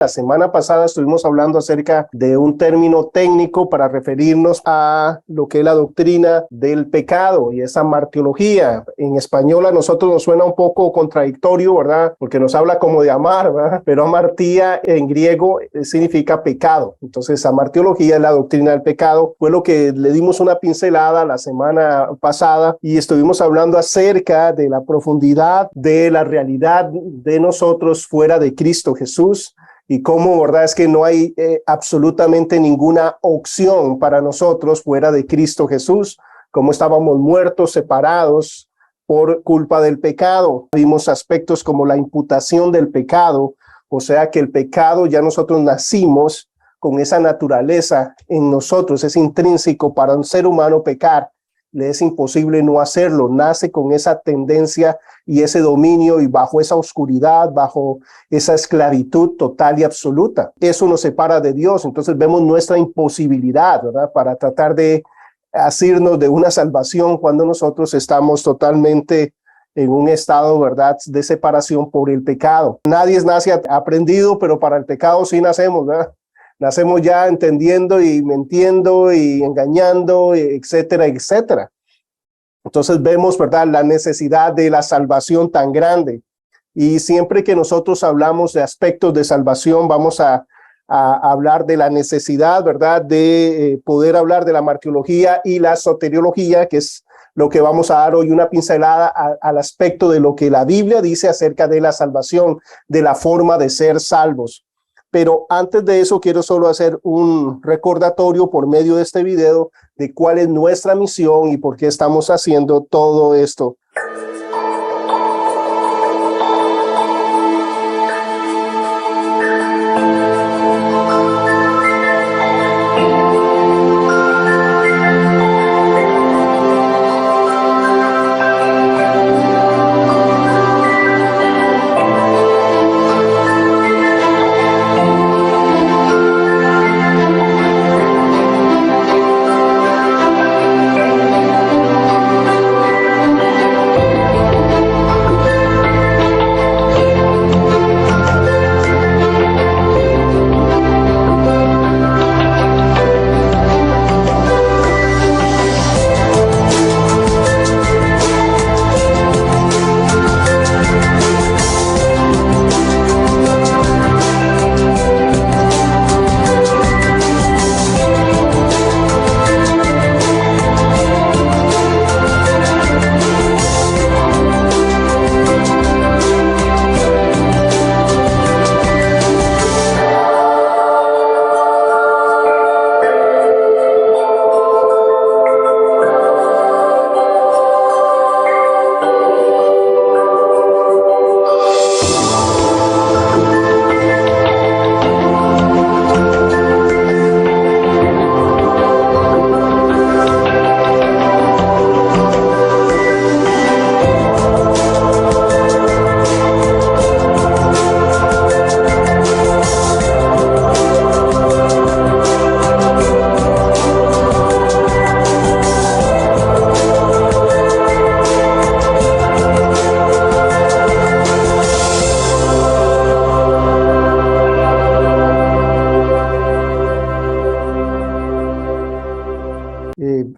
La semana pasada estuvimos hablando acerca de un término técnico para referirnos a lo que es la doctrina del pecado y esa martiología. En español a nosotros nos suena un poco contradictorio, ¿verdad? Porque nos habla como de amar, ¿verdad? Pero amartía en griego significa pecado. Entonces, amartiología es la doctrina del pecado. Fue lo que le dimos una pincelada la semana pasada y estuvimos hablando acerca de la profundidad de la realidad de nosotros fuera de Cristo Jesús. Y cómo, verdad, es que no hay absolutamente ninguna opción para nosotros fuera de Cristo Jesús, como estábamos muertos, separados por culpa del pecado. Vimos aspectos como la imputación del pecado, o sea que el pecado ya nosotros nacimos con esa naturaleza en nosotros, es intrínseco para un ser humano pecar. Le es imposible no hacerlo, nace con esa tendencia y ese dominio y bajo esa oscuridad, bajo esa esclavitud total y absoluta. Eso nos separa de Dios, entonces vemos nuestra imposibilidad, ¿verdad? Para tratar de asirnos de una salvación cuando nosotros estamos totalmente en un estado, ¿verdad?, de separación por el pecado. Nadie nace aprendido, pero para el pecado sí nacemos, ¿verdad? Nacemos ya entendiendo y mintiendo y engañando, etcétera, etcétera. Entonces vemos, ¿verdad?, la necesidad de la salvación tan grande. Y siempre que nosotros hablamos de aspectos de salvación, vamos a hablar de la necesidad, ¿verdad?, de poder hablar de la martiología y la soteriología, que es lo que vamos a dar hoy una pincelada al aspecto de lo que la Biblia dice acerca de la salvación, de la forma de ser salvos. Pero antes de eso quiero solo hacer un recordatorio por medio de este video de cuál es nuestra misión y por qué estamos haciendo todo esto.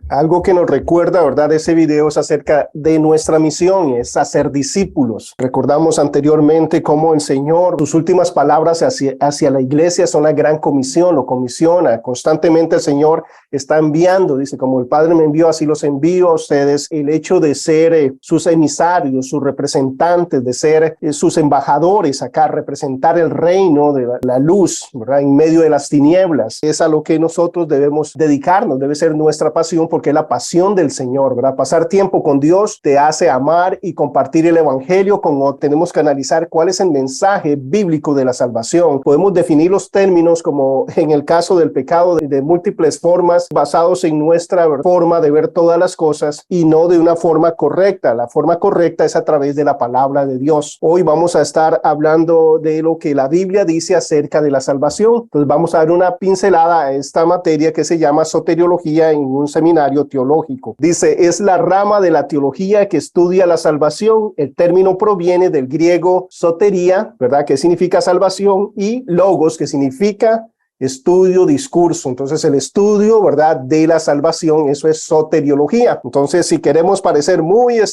Algo que nos recuerda, ¿verdad?, ese video es acerca de nuestra misión, es hacer discípulos. Recordamos anteriormente cómo el Señor, sus últimas palabras hacia la iglesia son la gran comisión, lo comisiona. Constantemente el Señor está enviando, dice, como el Padre me envió, así los envío a ustedes. El hecho de ser sus emisarios, sus representantes, de ser sus embajadores acá, representar el reino de la luz, ¿verdad?, en medio de las tinieblas, es a lo que nosotros debemos dedicarnos, debe ser nuestra pasión, porque es la pasión del Señor, ¿verdad? Pasar tiempo con Dios te hace amar y compartir el evangelio. Tenemos que analizar cuál es el mensaje bíblico de la salvación. Podemos definir los términos como en el caso del pecado de múltiples formas basados en nuestra forma de ver todas las cosas y no de una forma correcta. La forma correcta es a través de la palabra de Dios. Hoy vamos a estar hablando de lo que la Biblia dice acerca de la salvación. Entonces vamos a dar una pincelada a esta materia que se llama soteriología en un seminario estudio teológico. Dice, es la rama de la teología que estudia la salvación. El término proviene del griego sotería, ¿verdad? Que significa salvación, y logos, que significa estudio, discurso. Entonces el estudio, ¿verdad?, de la salvación, eso es soteriología. Entonces, si queremos parecer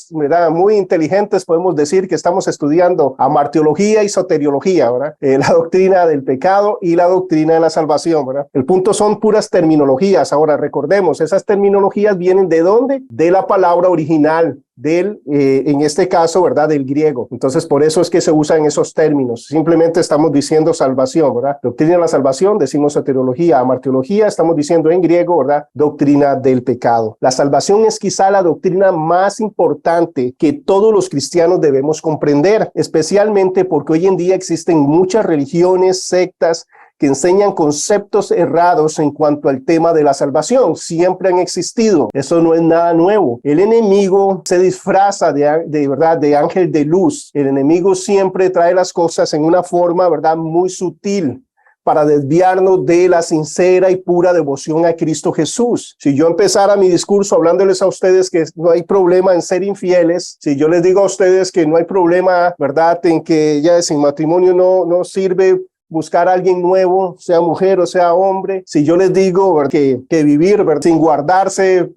¿verdad?, muy inteligentes, podemos decir que estamos estudiando amartiología y soteriología, ¿verdad? La doctrina del pecado y la doctrina de la salvación, ¿verdad? El punto son puras terminologías. Ahora recordemos, esas terminologías vienen ¿de dónde? De la palabra original en este caso, ¿verdad?, del griego. Entonces, por eso es que se usan esos términos. Simplemente estamos diciendo salvación, ¿verdad? Doctrina de la salvación, decimos soteriología. Amartiología, estamos diciendo en griego, ¿verdad?, doctrina del pecado. La salvación es quizá la doctrina más importante que todos los cristianos debemos comprender, especialmente porque hoy en día existen muchas religiones, sectas, que enseñan conceptos errados en cuanto al tema de la salvación. Siempre han existido. Eso no es nada nuevo. El enemigo se disfraza ¿verdad?, de ángel de luz. El enemigo siempre trae las cosas en una forma, ¿verdad?, muy sutil, para desviarnos de la sincera y pura devoción a Cristo Jesús. Si yo empezara mi discurso hablándoles a ustedes que no hay problema en ser infieles, si yo les digo a ustedes que no hay problema, ¿verdad?, en que ya sin matrimonio no sirve buscar a alguien nuevo, sea mujer o sea hombre, si yo les digo que vivir sin guardarse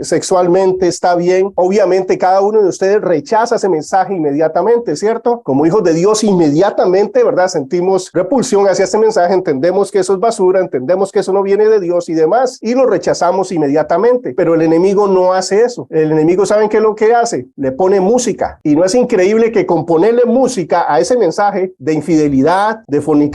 sexualmente está bien, obviamente cada uno de ustedes rechaza ese mensaje inmediatamente, ¿cierto? Como hijos de Dios inmediatamente, ¿verdad?, sentimos repulsión hacia este mensaje, entendemos que eso es basura, entendemos que eso no viene de Dios y demás, y lo rechazamos inmediatamente. Pero el enemigo no hace eso. El enemigo, ¿saben qué es lo que hace? Le pone música. Y no es increíble que con ponerle música a ese mensaje de infidelidad, de fornicación,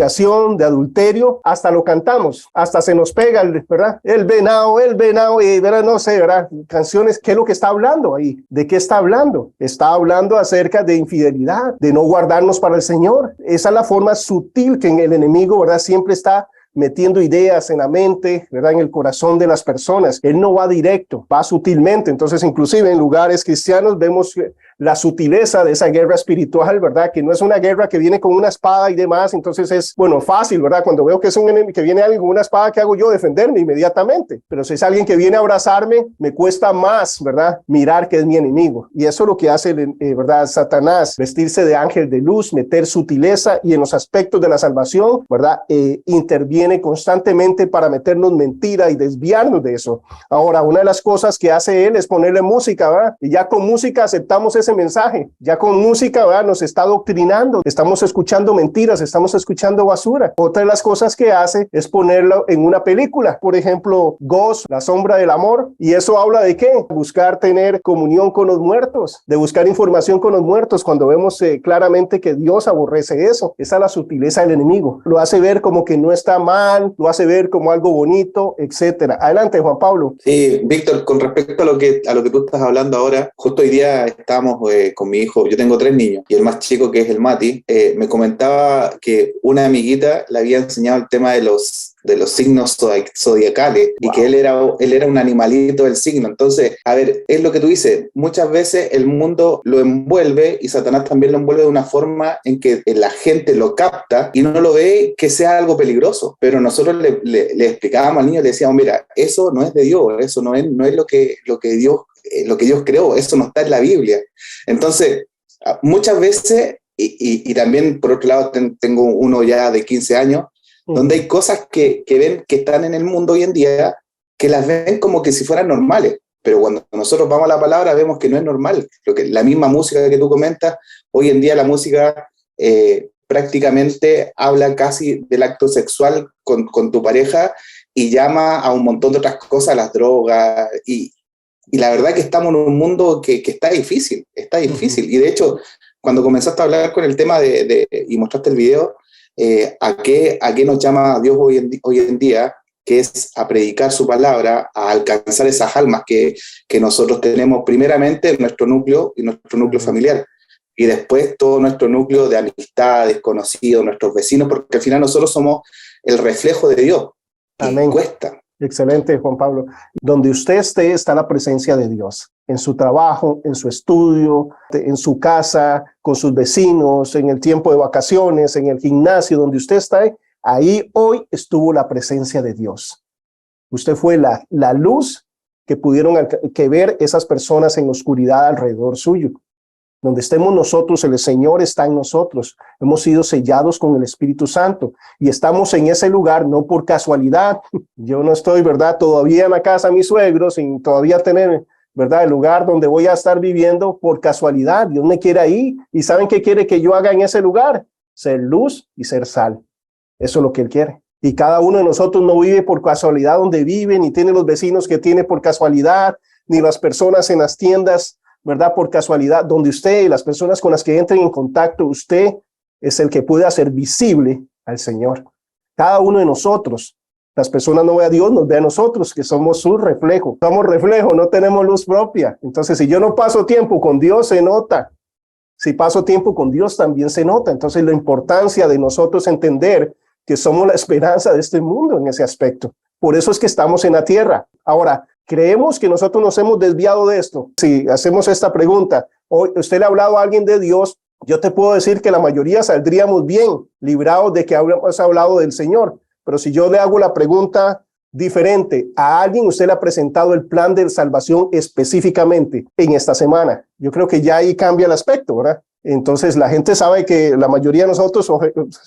de adulterio, hasta lo cantamos, hasta se nos pega, ¿verdad? El venado, y ¿verdad?, no sé, ¿verdad?, canciones. ¿Qué es lo que está hablando ahí? ¿De qué está hablando? Está hablando acerca de infidelidad, de no guardarnos para el Señor. Esa es la forma sutil que el enemigo, ¿verdad?, siempre está metiendo ideas en la mente, ¿verdad?, en el corazón de las personas. Él no va directo, va sutilmente. Entonces, inclusive en lugares cristianos vemos la sutileza de esa guerra espiritual, ¿verdad?, que no es una guerra que viene con una espada y demás. Entonces es, bueno, fácil, ¿verdad?, cuando veo que es un enemigo, que viene alguien con una espada, ¿qué hago yo? Defenderme inmediatamente. Pero si es alguien que viene a abrazarme, me cuesta más, ¿verdad?, mirar que es mi enemigo. Y eso es lo que hace, ¿verdad?, Satanás, vestirse de ángel de luz, meter sutileza, y en los aspectos de la salvación, ¿verdad?, interviene constantemente para meternos mentira y desviarnos de eso. Ahora, una de las cosas que hace él es ponerle música, ¿verdad? Y ya con música aceptamos ese mensaje. Ya con música, ¿verdad?, nos está adoctrinando. Estamos escuchando mentiras, estamos escuchando basura. Otra de las cosas que hace es ponerlo en una película. Por ejemplo, Ghost, La sombra del amor. ¿Y eso habla de qué? Buscar tener comunión con los muertos, de buscar información con los muertos, cuando vemos claramente que Dios aborrece eso. Esa es la sutileza del enemigo. Lo hace ver como que no está mal, lo hace ver como algo bonito, etcétera. Adelante, Juan Pablo. Sí, Víctor, con respecto a lo que tú estás hablando ahora, justo hoy día estábamos con mi hijo, yo tengo 3 niños, y el más chico, que es el Mati, me comentaba que una amiguita le había enseñado el tema de los signos zodiacales, y que él era un animalito del signo. Entonces, a ver, es lo que tú dices, muchas veces el mundo lo envuelve, y Satanás también lo envuelve de una forma en que la gente lo capta y no lo ve que sea algo peligroso, pero nosotros le explicábamos al niño, le decíamos, mira, eso no es de Dios, eso no es lo que Dios creó, eso no está en la Biblia. Entonces, muchas veces, y también por otro lado tengo uno ya de 15 años, donde hay cosas que ven que están en el mundo hoy en día, que las ven como que si fueran normales, pero cuando nosotros vamos a la palabra vemos que no es normal. La misma música que tú comentas, hoy en día la música prácticamente habla casi del acto sexual con tu pareja, y llama a un montón de otras cosas, las drogas, y la verdad que estamos en un mundo que está difícil, y de hecho, cuando comenzaste a hablar con el tema y mostraste el video, ¿a qué nos llama Dios hoy en día? Que es a predicar su palabra, a alcanzar esas almas que nosotros tenemos primeramente en nuestro núcleo y nuestro núcleo familiar, y después todo nuestro núcleo de amistades, conocidos, nuestros vecinos, porque al final nosotros somos el reflejo de Dios. Amén. Y cuesta. Excelente, Juan Pablo. Donde usted esté, está la presencia de Dios. En su trabajo, en su estudio, en su casa, con sus vecinos, en el tiempo de vacaciones, en el gimnasio, donde usted está, ahí hoy estuvo la presencia de Dios. Usted fue la luz que pudieron que ver esas personas en oscuridad alrededor suyo. Donde estemos nosotros, el Señor está en nosotros. Hemos sido sellados con el Espíritu Santo y estamos en ese lugar no por casualidad. Yo no estoy, ¿verdad?, todavía en la casa de mis suegros, sin todavía tener, ¿verdad?, el lugar donde voy a estar viviendo por casualidad. Dios me quiere ahí. ¿Y saben qué quiere que yo haga en ese lugar? Ser luz y ser sal. Eso es lo que Él quiere. Y cada uno de nosotros no vive por casualidad donde vive, ni tiene los vecinos que tiene por casualidad, ni las personas en las tiendas, ¿verdad?, por casualidad. Donde usted y las personas con las que entren en contacto, usted es el que puede hacer visible al Señor. Cada uno de nosotros, las personas no ve a Dios, nos ve a nosotros, que somos su reflejo. Somos reflejo, no tenemos luz propia. Entonces, si yo no paso tiempo con Dios, se nota. Si paso tiempo con Dios, también se nota. Entonces, la importancia de nosotros entender que somos la esperanza de este mundo en ese aspecto. Por eso es que estamos en la tierra. Ahora, creemos que nosotros nos hemos desviado de esto. Si hacemos esta pregunta, hoy usted le ha hablado a alguien de Dios, yo te puedo decir que la mayoría saldríamos bien, librados de que hemos hablado del Señor. Pero si yo le hago la pregunta diferente a alguien, usted le ha presentado el plan de salvación específicamente en esta semana. Yo creo que ya ahí cambia el aspecto, ¿verdad? Entonces la gente sabe que la mayoría de nosotros,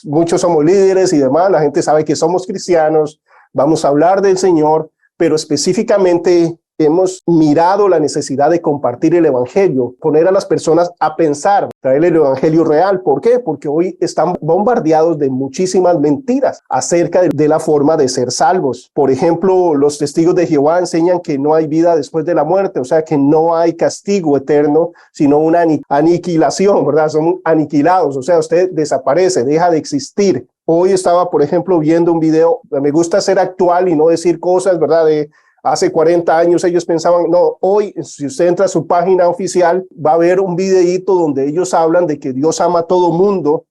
muchos somos líderes y demás, la gente sabe que somos cristianos, vamos a hablar del Señor, pero específicamente hemos mirado la necesidad de compartir el evangelio, poner a las personas a pensar, traer el evangelio real. ¿Por qué? Porque hoy están bombardeados de muchísimas mentiras acerca de la forma de ser salvos. Por ejemplo, los testigos de Jehová enseñan que no hay vida después de la muerte, o sea que no hay castigo eterno, sino una aniquilación, ¿verdad? Son aniquilados, o sea, usted desaparece, deja de existir. Hoy estaba, por ejemplo, viendo un video, me gusta ser actual y no decir cosas, ¿verdad?, de hace 40 años ellos pensaban, no, hoy si usted entra a su página oficial va a ver un videíto donde ellos hablan de que Dios ama a todo mundo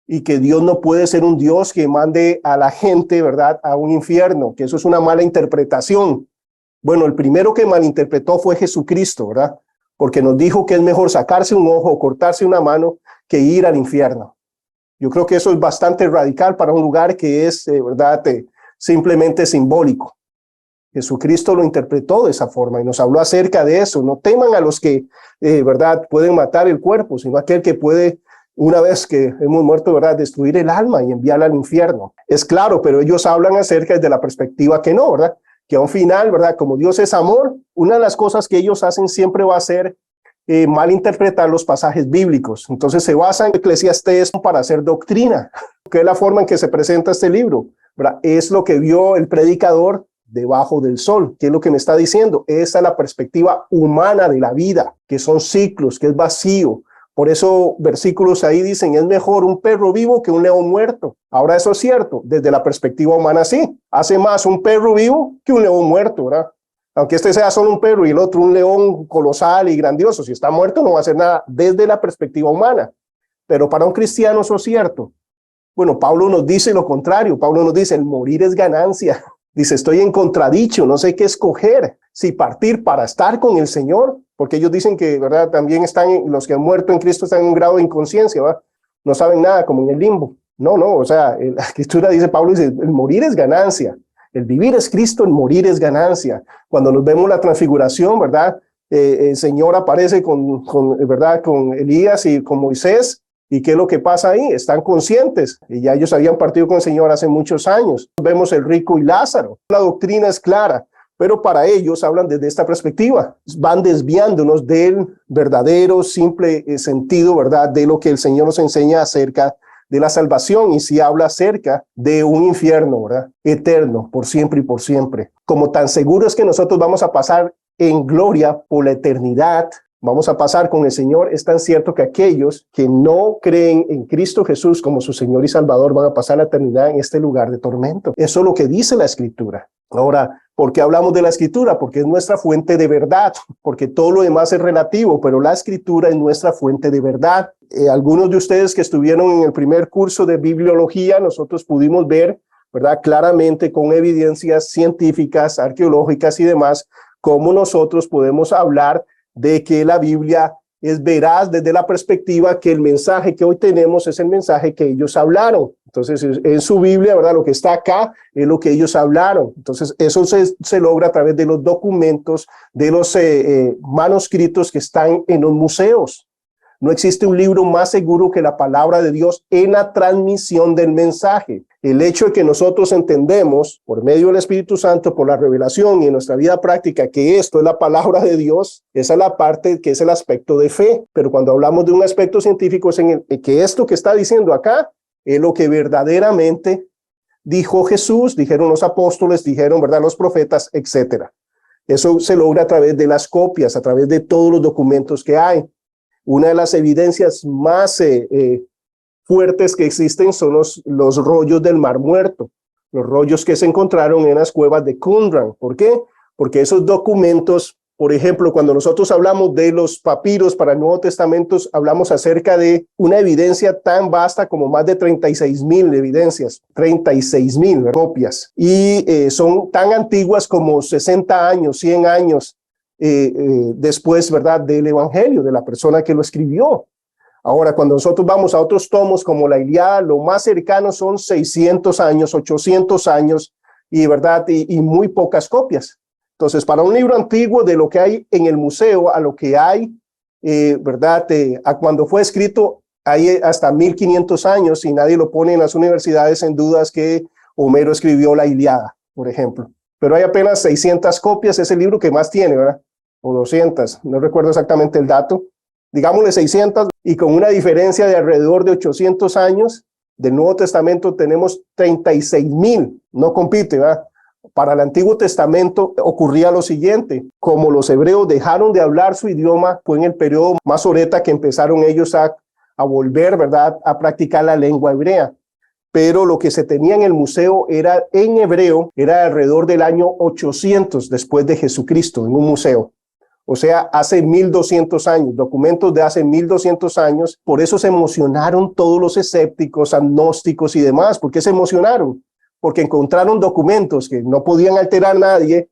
y que Dios no puede ser un Dios que mande a la gente, ¿verdad?, a un infierno, que eso es una mala interpretación. Bueno, el primero que malinterpretó fue Jesucristo, ¿verdad?, porque nos dijo que es mejor sacarse un ojo o cortarse una mano que ir al infierno. Yo creo que eso es bastante radical para un lugar que es, ¿verdad?, simplemente simbólico. Jesucristo lo interpretó de esa forma y nos habló acerca de eso. No teman a los que, ¿verdad?, pueden matar el cuerpo, sino aquel que puede, una vez que hemos muerto, ¿verdad?, destruir el alma y enviarla al infierno. Es claro, pero ellos hablan acerca de la perspectiva que no, ¿verdad?, que a un final, ¿verdad?, como Dios es amor, una de las cosas que ellos hacen siempre va a ser malinterpretar los pasajes bíblicos. Entonces se basa en Eclesiastés para hacer doctrina, que es la forma en que se presenta este libro, ¿verdad? Es lo que vio el predicador debajo del sol. ¿Qué es lo que me está diciendo? Esa es la perspectiva humana de la vida, que son ciclos, que es vacío. Por eso versículos ahí dicen, es mejor un perro vivo que un león muerto. Ahora eso es cierto, desde la perspectiva humana sí. Hace más un perro vivo que un león muerto, ¿verdad? Aunque este sea solo un perro y el otro un león colosal y grandioso, si está muerto no va a hacer nada desde la perspectiva humana. Pero para un cristiano eso es cierto. Bueno, Pablo nos dice lo contrario. Pablo nos dice, el morir es ganancia. Dice, estoy en contradicho, no sé qué escoger, si partir para estar con el Señor, porque ellos dicen que, ¿verdad?, también los que han muerto en Cristo están en un grado de inconsciencia, ¿verdad?, no saben nada, como en el limbo. No, o sea, la Escritura dice, Pablo dice, el morir es ganancia, el vivir es Cristo, el morir es ganancia. Cuando nos vemos la transfiguración, ¿verdad?, el Señor aparece ¿verdad?, con Elías y con Moisés. ¿Y qué es lo que pasa ahí? Están conscientes. Y ya ellos habían partido con el Señor hace muchos años. Vemos el rico y Lázaro. La doctrina es clara, pero para ellos hablan desde esta perspectiva. Van desviándonos del verdadero, simple sentido, ¿verdad?, de lo que el Señor nos enseña acerca de la salvación. Y si habla acerca de un infierno, ¿verdad?, eterno, por siempre y por siempre. Como tan seguro es que nosotros vamos a pasar en gloria por la eternidad, vamos a pasar con el Señor, es tan cierto que aquellos que no creen en Cristo Jesús como su Señor y Salvador van a pasar la eternidad en este lugar de tormento. Eso es lo que dice la Escritura. Ahora, ¿por qué hablamos de la Escritura? Porque es nuestra fuente de verdad, porque todo lo demás es relativo, pero la Escritura es nuestra fuente de verdad. Algunos de ustedes que estuvieron en el primer curso de bibliología, nosotros pudimos ver, ¿verdad?, claramente con evidencias científicas, arqueológicas y demás, cómo nosotros podemos hablar de que la Biblia es veraz desde la perspectiva que el mensaje que hoy tenemos es el mensaje que ellos hablaron. Entonces, en su Biblia, ¿verdad? Lo que está acá es lo que ellos hablaron. Entonces, eso se logra a través de los documentos, de los manuscritos que están en los museos. No existe un libro más seguro que la palabra de Dios en la transmisión del mensaje. El hecho de que nosotros entendemos por medio del Espíritu Santo, por la revelación y en nuestra vida práctica que esto es la palabra de Dios, esa es la parte que es el aspecto de fe. Pero cuando hablamos de un aspecto científico es en el que esto que está diciendo acá es lo que verdaderamente dijo Jesús, dijeron los apóstoles, dijeron, ¿verdad?, los profetas, etcétera. Eso se logra a través de las copias, a través de todos los documentos que hay. Una de las evidencias más fuertes que existen son los rollos del Mar Muerto, los rollos que se encontraron en las cuevas de Qumran. ¿Por qué? Porque esos documentos, por ejemplo, cuando nosotros hablamos de los papiros para el Nuevo Testamento, hablamos acerca de una evidencia tan vasta como más de 36,000 evidencias, 36,000 copias, y son tan antiguas como 60 años, 100 años después, ¿verdad?, del Evangelio, de la persona que lo escribió. Ahora, cuando nosotros vamos a otros tomos como la Ilíada, lo más cercano son 600 años, 800 años, y verdad, y muy pocas copias. Entonces, para un libro antiguo, de lo que hay en el museo a lo que hay, verdad, a cuando fue escrito, hay hasta 1500 años, y nadie lo pone en las universidades en dudas que Homero escribió la Ilíada, por ejemplo. Pero hay apenas 600 copias, es el libro que más tiene, ¿verdad? O 200, no recuerdo exactamente el dato. Digámosle 600, y con una diferencia de alrededor de 800 años del Nuevo Testamento tenemos 36,000, no compite, ¿verdad? Para el Antiguo Testamento ocurría lo siguiente: como los hebreos dejaron de hablar su idioma, fue en el periodo Masoreta que empezaron ellos a volver, ¿verdad?, a practicar la lengua hebrea. Pero lo que se tenía en el museo era en hebreo, era alrededor del año 800 después de Jesucristo, en un museo. O sea, hace 1200 años, documentos de hace 1200 años. Por eso se emocionaron todos los escépticos, agnósticos y demás. ¿Por qué se emocionaron? Porque encontraron documentos que no podían alterar a nadie,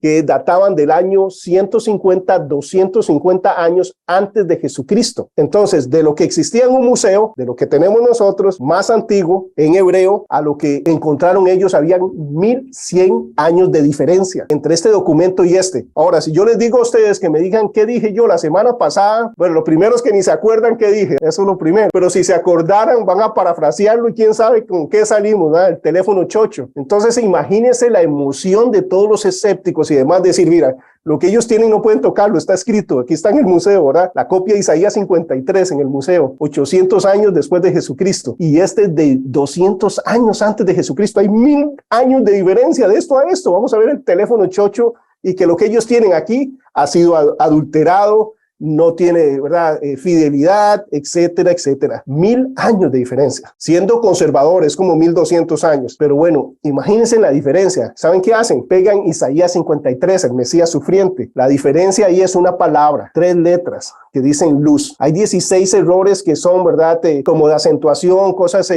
que databan del año 150, 250 años antes de Jesucristo. Entonces, de lo que existía en un museo, de lo que tenemos nosotros, más antiguo, en hebreo, a lo que encontraron ellos, habían 1100 años de diferencia entre este documento y este. Ahora, si yo les digo a ustedes que me digan qué dije yo la semana pasada, bueno, lo primero es que ni se acuerdan qué dije, eso es lo primero. Pero si se acordaran, van a parafrasearlo y quién sabe con qué salimos, ¿verdad? El teléfono chocho. Entonces, imagínense la emoción de todos los escépticos y demás, decir, mira, lo que ellos tienen no pueden tocarlo, está escrito, aquí está en el museo, ¿verdad? La copia de Isaías 53 en el museo, 800 años después de Jesucristo, y este de 200 años antes de Jesucristo. Hay 1000 años de diferencia de esto a esto. Vamos a ver el teléfono chocho, y que lo que ellos tienen aquí ha sido adulterado, no tiene, ¿verdad?, fidelidad, etcétera, etcétera. 1000 años de diferencia. Siendo conservadores, como 1200 años. Pero bueno, imagínense la diferencia. ¿Saben qué hacen? Pegan Isaías 53, el Mesías sufriente. La diferencia ahí es una palabra, 3 letras que dicen luz. Hay 16 errores que son, ¿verdad?, como de acentuación, cosas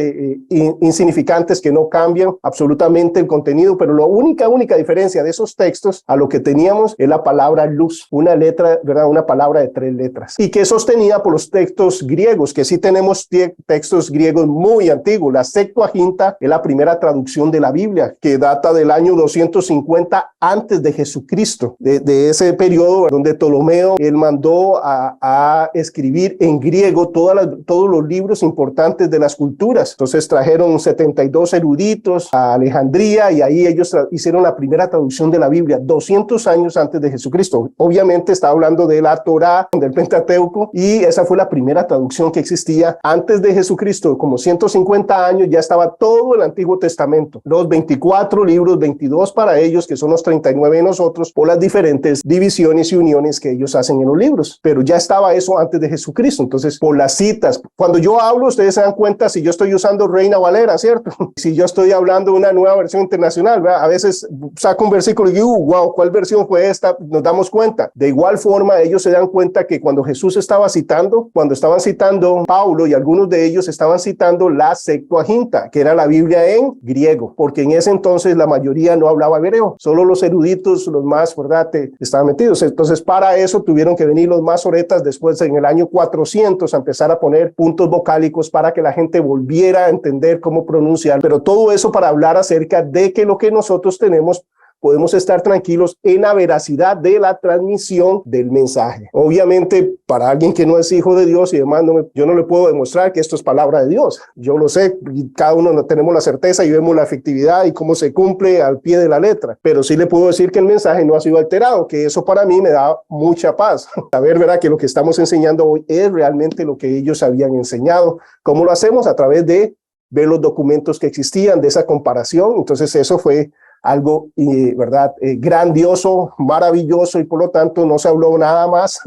insignificantes que no cambian absolutamente el contenido, pero la única diferencia de esos textos a lo que teníamos es la palabra luz, una letra, ¿verdad?, una palabra de 3 letras, y que es sostenida por los textos griegos, que sí tenemos textos griegos muy antiguos. La Septuaginta es la primera traducción de la Biblia, que data del año 250 antes de Jesucristo, de ese periodo donde Ptolomeo, él mandó a escribir en griego todos los libros importantes de las culturas. Entonces trajeron 72 eruditos a Alejandría, y ahí ellos hicieron la primera traducción de la Biblia, 200 años antes de Jesucristo. Obviamente está hablando de la Torá, del Pentateuco, y esa fue la primera traducción que existía antes de Jesucristo. Como 150 años ya estaba todo el Antiguo Testamento, los 24 libros, 22 para ellos, que son los 39 de nosotros, por las diferentes divisiones y uniones que ellos hacen en los libros. Pero ya estaba eso antes de Jesucristo. Entonces, por las citas, cuando yo hablo, ustedes se dan cuenta si yo estoy usando Reina Valera, ¿cierto? Si yo estoy hablando de una nueva versión internacional, ¿verdad? A veces saco un versículo y digo, wow, ¿cuál versión fue esta? Nos damos cuenta. De igual forma, ellos se dan cuenta cuenta que cuando Jesús estaba citando, cuando estaban citando Pablo y algunos de ellos estaban citando la Septuaginta, que era la Biblia en griego, porque en ese entonces la mayoría no hablaba hebreo, solo los eruditos, los más, ¿verdad?, estaban metidos. Entonces, para eso tuvieron que venir los masoretas después, en el año 400, a empezar a poner puntos vocálicos para que la gente volviera a entender cómo pronunciar. Pero todo eso para hablar acerca de que lo que nosotros tenemos, podemos estar tranquilos en la veracidad de la transmisión del mensaje. Obviamente, para alguien que no es hijo de Dios y demás, yo no le puedo demostrar que esto es palabra de Dios. Yo lo sé, y cada uno tenemos la certeza y vemos la efectividad y cómo se cumple al pie de la letra. Pero sí le puedo decir que el mensaje no ha sido alterado, que eso para mí me da mucha paz. Saber, ¿verdad?, que lo que estamos enseñando hoy es realmente lo que ellos habían enseñado. ¿Cómo lo hacemos? A través de ver los documentos que existían, de esa comparación. Entonces eso fue algo, ¿verdad?, grandioso, maravilloso, y por lo tanto no se habló nada más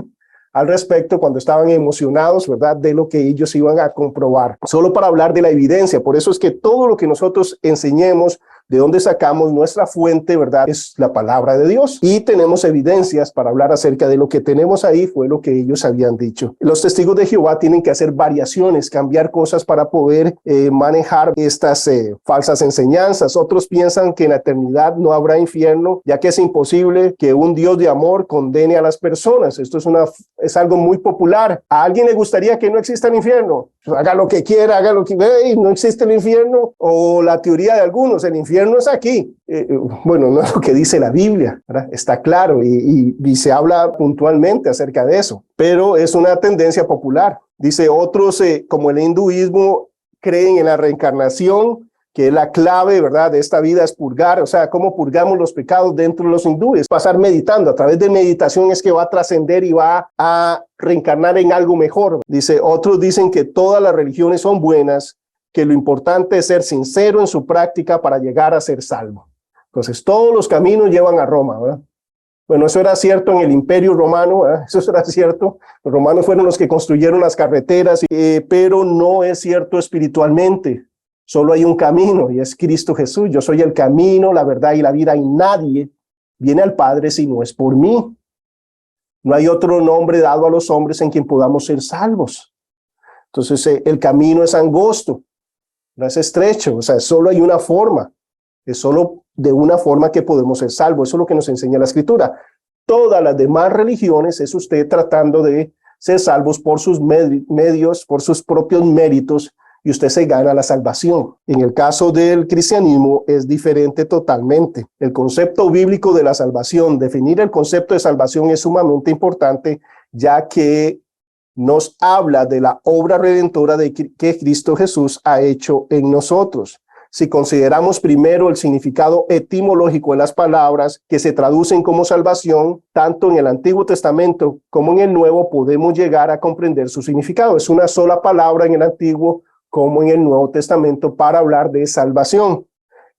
al respecto cuando estaban emocionados, ¿verdad?, de lo que ellos iban a comprobar. Solo para hablar de la evidencia. Por eso es que todo lo que nosotros enseñemos, de dónde sacamos nuestra fuente, ¿verdad?, es la palabra de Dios. Y tenemos evidencias para hablar acerca de lo que tenemos ahí, fue lo que ellos habían dicho. Los testigos de Jehová tienen que hacer variaciones, cambiar cosas para poder manejar estas falsas enseñanzas. Otros piensan que en la eternidad no habrá infierno, ya que es imposible que un Dios de amor condene a las personas. Esto es algo muy popular. ¿A alguien le gustaría que no exista el infierno? Pues haga lo que quiera, haga lo que no existe el infierno. O la teoría de algunos, el infierno no es aquí. Bueno, no es lo que dice la Biblia, ¿verdad? Está claro, y se habla puntualmente acerca de eso, pero es una tendencia popular. Dice otros, como el hinduismo, creen en la reencarnación, que es la clave, ¿verdad?, de esta vida, es purgar. O sea, ¿cómo purgamos los pecados dentro de los hindúes? Pasar meditando. A través de meditación es que va a trascender y va a reencarnar en algo mejor. Dice, otros dicen que todas las religiones son buenas, que lo importante es ser sincero en su práctica para llegar a ser salvo. Entonces, todos los caminos llevan a Roma, ¿verdad? Bueno, eso era cierto en el Imperio Romano, ¿verdad? Eso era cierto. Los romanos fueron los que construyeron las carreteras, pero no es cierto espiritualmente. Solo hay un camino y es Cristo Jesús. Yo soy el camino, la verdad y la vida, y nadie viene al Padre si no es por mí. No hay otro nombre dado a los hombres en quien podamos ser salvos. Entonces, el camino es angosto. No es estrecho, o sea, solo hay una forma, es solo de una forma que podemos ser salvos. Eso es lo que nos enseña la Escritura. Todas las demás religiones es usted tratando de ser salvos por sus medios, por sus propios méritos, y usted se gana la salvación. En el caso del cristianismo es diferente totalmente. El concepto bíblico de la salvación, definir el concepto de salvación es sumamente importante, ya que nos habla de la obra redentora que Cristo Jesús ha hecho en nosotros. Si consideramos primero el significado etimológico de las palabras que se traducen como salvación, tanto en el Antiguo Testamento como en el Nuevo, podemos llegar a comprender su significado. Es una sola palabra en el Antiguo como en el Nuevo Testamento para hablar de salvación.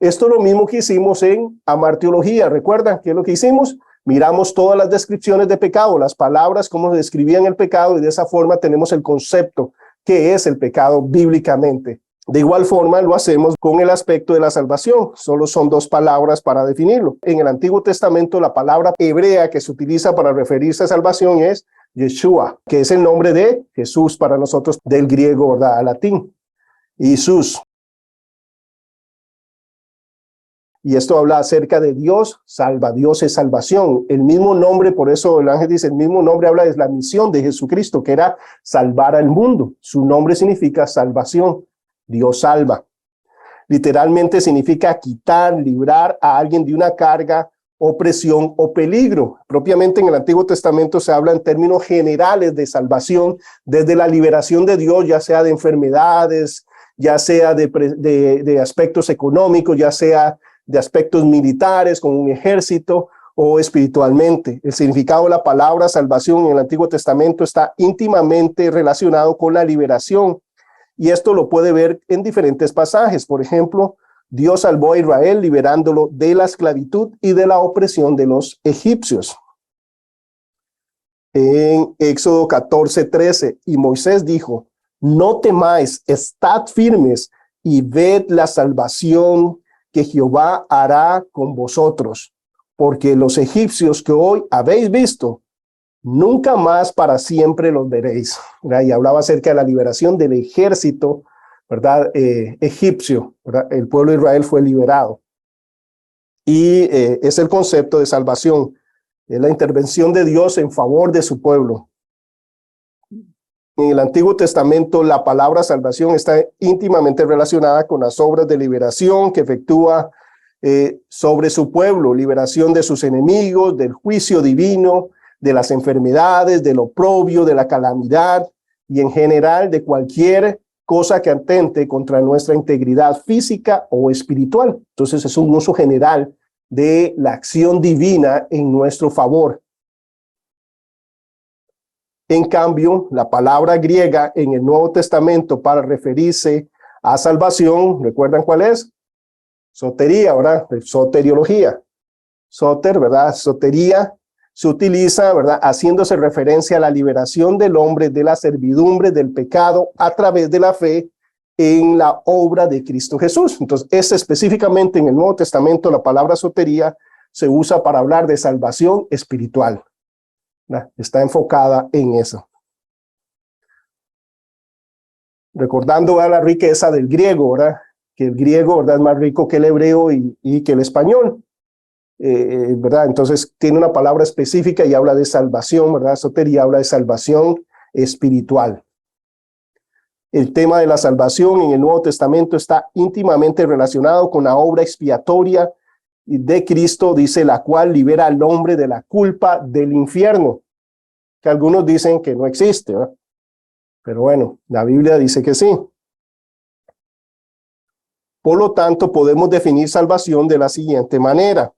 Esto es lo mismo que hicimos en amartiología. ¿Recuerdan qué es lo que hicimos? Miramos todas las descripciones de pecado, las palabras, cómo se describían el pecado, y de esa forma tenemos el concepto que es el pecado bíblicamente. De igual forma lo hacemos con el aspecto de la salvación. Solo son dos palabras para definirlo. En el Antiguo Testamento, la palabra hebrea que se utiliza para referirse a salvación es Yeshua, que es el nombre de Jesús para nosotros, del griego, ¿verdad?, al latín. Jesús. Y esto habla acerca de Dios, salva. Dios es salvación. El mismo nombre, por eso el ángel dice, el mismo nombre habla de la misión de Jesucristo, que era salvar al mundo. Su nombre significa salvación. Dios salva. Literalmente significa quitar, librar a alguien de una carga, opresión o peligro. Propiamente en el Antiguo Testamento se habla en términos generales de salvación, desde la liberación de Dios, ya sea de enfermedades, ya sea de aspectos económicos, ya sea de aspectos militares, con un ejército, o espiritualmente. El significado de la palabra salvación en el Antiguo Testamento está íntimamente relacionado con la liberación, y esto lo puede ver en diferentes pasajes. Por ejemplo, Dios salvó a Israel liberándolo de la esclavitud y de la opresión de los egipcios. En Éxodo 14:13, y Moisés dijo, no temáis, estad firmes y ved la salvación que Jehová hará con vosotros, porque los egipcios que hoy habéis visto, nunca más para siempre los veréis, ¿verdad? Y hablaba acerca de la liberación del ejército, ¿verdad? Egipcio, ¿verdad? El pueblo de Israel fue liberado. Y es el concepto de salvación, es la intervención de Dios en favor de su pueblo. En el Antiguo Testamento, la palabra salvación está íntimamente relacionada con las obras de liberación que efectúa sobre su pueblo, liberación de sus enemigos, del juicio divino, de las enfermedades, del oprobio, de la calamidad y en general de cualquier cosa que atente contra nuestra integridad física o espiritual. Entonces es un uso general de la acción divina en nuestro favor. En cambio, la palabra griega en el Nuevo Testamento para referirse a salvación, ¿recuerdan cuál es? Sotería, ¿verdad? Soteriología. Soter, ¿verdad? Sotería se utiliza, ¿verdad? Haciéndose referencia a la liberación del hombre de la servidumbre del pecado a través de la fe en la obra de Cristo Jesús. Entonces, específicamente en el Nuevo Testamento, la palabra sotería se usa para hablar de salvación espiritual. Está enfocada en eso. Recordando a la riqueza del griego, ¿verdad? Que el griego, ¿verdad? Es más rico que el hebreo y que el español, ¿verdad? Entonces tiene una palabra específica y habla de salvación, ¿verdad? Sotería habla de salvación espiritual. El tema de la salvación en el Nuevo Testamento está íntimamente relacionado con la obra expiatoria de Cristo, dice, la cual libera al hombre de la culpa del infierno, que algunos dicen que no existe, ¿verdad? Pero bueno, la Biblia dice que sí. Por lo tanto, podemos definir salvación de la siguiente manera: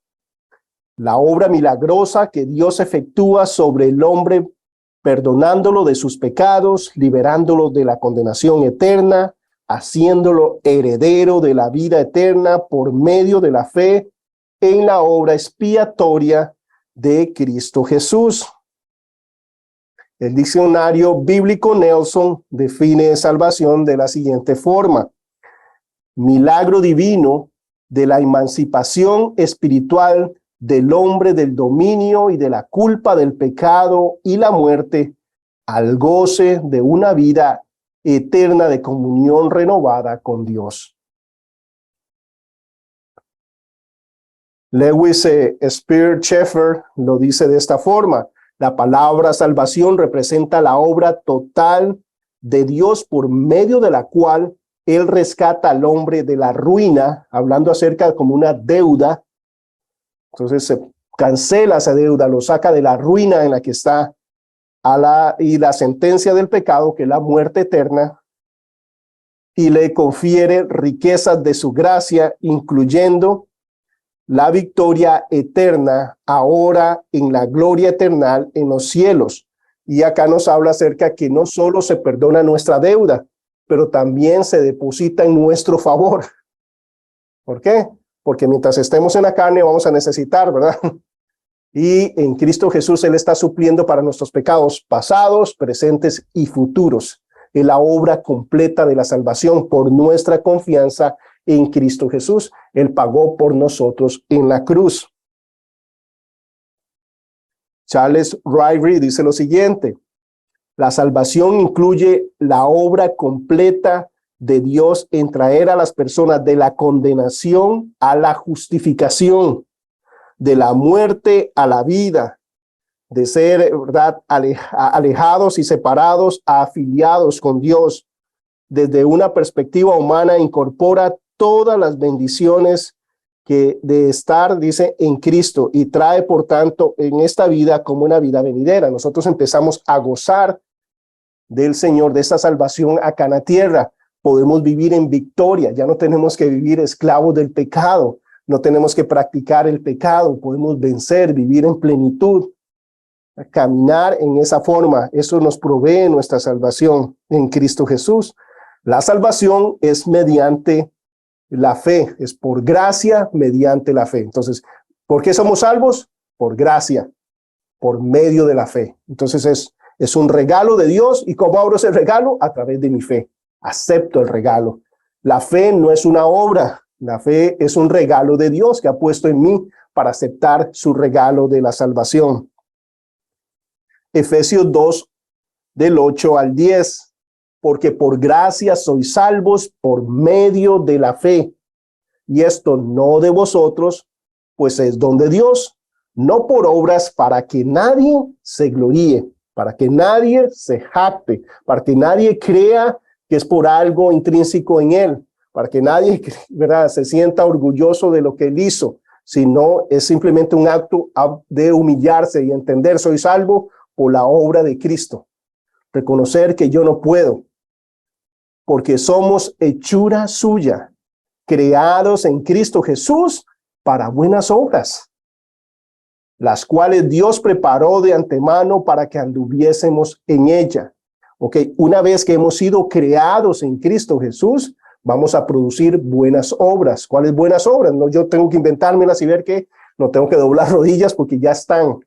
la obra milagrosa que Dios efectúa sobre el hombre, perdonándolo de sus pecados, liberándolo de la condenación eterna, haciéndolo heredero de la vida eterna por medio de la fe en la obra expiatoria de Cristo Jesús. El diccionario bíblico Nelson define salvación de la siguiente forma: milagro divino de la emancipación espiritual del hombre del dominio y de la culpa del pecado y la muerte, al goce de una vida eterna de comunión renovada con Dios. Lewis Spear Schaeffer lo dice de esta forma: la palabra salvación representa la obra total de Dios por medio de la cual Él rescata al hombre de la ruina, hablando acerca de como una deuda. Entonces se cancela esa deuda, lo saca de la ruina en la que está y la sentencia del pecado, que es la muerte eterna, y le confiere riquezas de su gracia, incluyendo la victoria eterna ahora en la gloria eterna en los cielos. Y acá nos habla acerca que no solo se perdona nuestra deuda, pero también se deposita en nuestro favor. ¿Por qué? Porque mientras estemos en la carne vamos a necesitar, ¿verdad? Y en Cristo Jesús Él está supliendo para nuestros pecados pasados, presentes y futuros. Es la obra completa de la salvación por nuestra confianza en Cristo Jesús. Él pagó por nosotros en la cruz. Charles Ryrie dice lo siguiente: la salvación incluye la obra completa de Dios en traer a las personas de la condenación a la justificación, de la muerte a la vida, de ser, ¿verdad?, alejados y separados a afiliados con Dios. Desde una perspectiva humana incorpora todas las bendiciones que de estar, dice, en Cristo, y trae, por tanto, en esta vida como una vida venidera. Nosotros empezamos a gozar del Señor, de esta salvación acá en la tierra. Podemos vivir en victoria, ya no tenemos que vivir esclavos del pecado, no tenemos que practicar el pecado, podemos vencer, vivir en plenitud, caminar en esa forma. Eso nos provee nuestra salvación en Cristo Jesús. La salvación es mediante la fe, es por gracia mediante la fe. Entonces, ¿por qué somos salvos? Por gracia, por medio de la fe. Entonces es un regalo de Dios. ¿Y cómo abro ese regalo? A través de mi fe. Acepto el regalo. La fe no es una obra, la fe es un regalo de Dios que ha puesto en mí para aceptar su regalo de la salvación. Efesios 2, del 8 al 10. Porque por gracia sois salvos por medio de la fe. Y esto no de vosotros, pues es don de Dios, no por obras para que nadie se gloríe, para que nadie se jacte, para que nadie crea que es por algo intrínseco en él, para que nadie, ¿verdad?, se sienta orgulloso de lo que él hizo, sino es simplemente un acto de humillarse y entender, soy salvo por la obra de Cristo. Reconocer que yo no puedo, porque somos hechura suya, creados en Cristo Jesús para buenas obras, las cuales Dios preparó de antemano para que anduviésemos en ella. Ok, una vez que hemos sido creados en Cristo Jesús, vamos a producir buenas obras. ¿Cuáles buenas obras? No, yo tengo que inventármelas y ver que no tengo que doblar rodillas porque ya están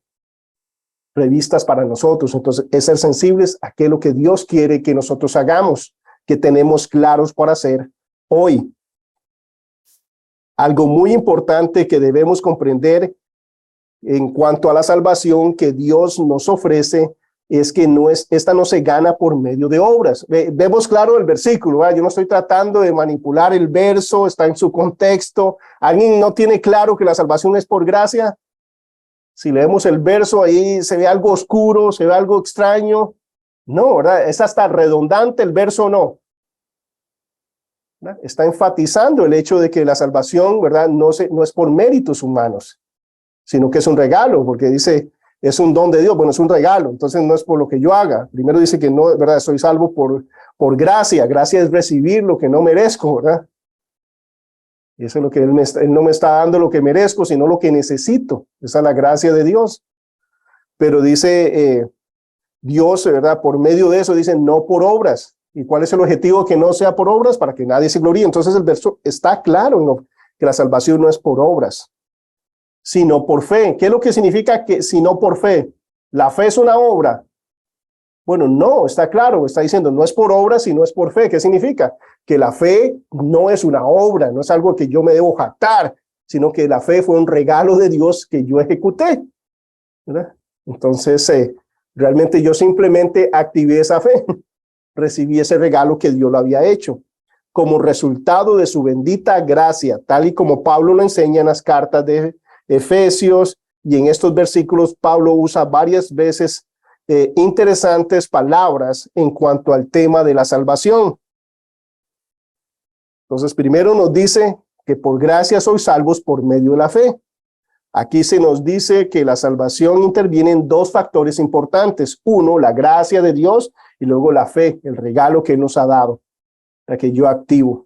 previstas para nosotros. Entonces, es ser sensibles a qué es lo que Dios quiere que nosotros hagamos, que tenemos claros para hacer hoy. Algo muy importante que debemos comprender en cuanto a la salvación que Dios nos ofrece es que esta no se gana por medio de obras. Vemos claro el versículo, ¿verdad? Yo no estoy tratando de manipular el verso, está en su contexto. ¿Alguien no tiene claro que la salvación es por gracia? Si leemos el verso ahí se ve algo oscuro, se ve algo extraño. No, ¿verdad? Es hasta redundante el verso, no. ¿Verdad? Está enfatizando el hecho de que la salvación, ¿verdad?, no es por méritos humanos, sino que es un regalo, porque dice, es un don de Dios, bueno, es un regalo, entonces no es por lo que yo haga. Primero dice que no, ¿verdad?, soy salvo por gracia. Gracia es recibir lo que no merezco, ¿verdad? Y eso es lo que él no me está dando lo que merezco, sino lo que necesito. Esa es la gracia de Dios. Pero dice Dios, ¿verdad?, por medio de eso, dice, no por obras. ¿Y cuál es el objetivo? Que no sea por obras, para que nadie se gloríe. Entonces el verso está claro en que la salvación no es por obras, sino por fe. ¿Qué es lo que significa que sino por fe? ¿La fe es una obra? Bueno, no, está claro, está diciendo, no es por obras, sino es por fe. ¿Qué significa? Que la fe no es una obra, no es algo que yo me debo jactar, sino que la fe fue un regalo de Dios que yo ejecuté, ¿verdad? Entonces, realmente yo simplemente activé esa fe, recibí ese regalo que Dios lo había hecho, como resultado de su bendita gracia, tal y como Pablo lo enseña en las cartas de Efesios, y en estos versículos Pablo usa varias veces interesantes palabras en cuanto al tema de la salvación. Entonces, primero nos dice que por gracia sois salvos por medio de la fe. Aquí se nos dice que la salvación interviene en dos factores importantes. Uno, la gracia de Dios, y luego la fe, el regalo que Él nos ha dado, para que yo activo.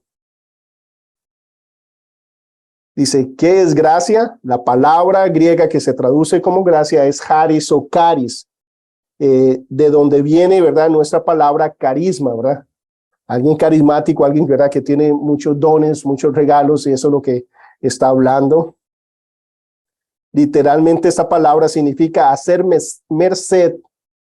Dice, ¿qué es gracia? La palabra griega que se traduce como gracia es charis o caris, de donde viene, ¿verdad?, nuestra palabra carisma, ¿verdad? Alguien carismático, alguien, ¿verdad?, que tiene muchos dones, muchos regalos, y eso es lo que está hablando. Literalmente esta palabra significa hacer merced,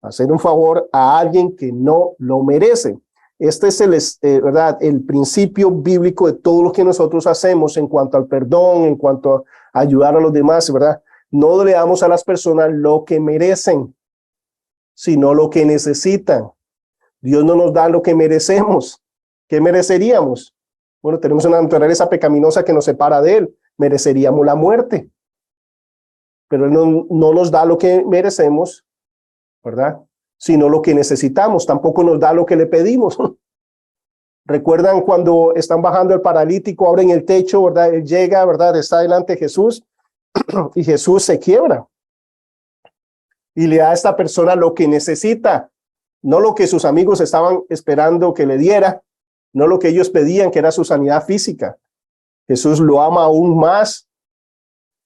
hacer un favor a alguien que no lo merece. Este es ¿verdad?, el principio bíblico de todo lo que nosotros hacemos en cuanto al perdón, en cuanto a ayudar a los demás, ¿verdad? No le damos a las personas lo que merecen, sino lo que necesitan. Dios no nos da lo que merecemos. ¿Qué mereceríamos? Bueno, tenemos una naturaleza pecaminosa que nos separa de Él. Mereceríamos la muerte. Pero Él no nos da lo que merecemos, ¿verdad?, sino lo que necesitamos. Tampoco nos da lo que le pedimos. ¿Recuerdan cuando están bajando el paralítico, abren el techo, ¿verdad? Él llega, ¿verdad?, está delante de Jesús y Jesús se quiebra y le da a esta persona lo que necesita, no lo que sus amigos estaban esperando que le diera, no lo que ellos pedían, que era su sanidad física. Jesús lo ama aún más,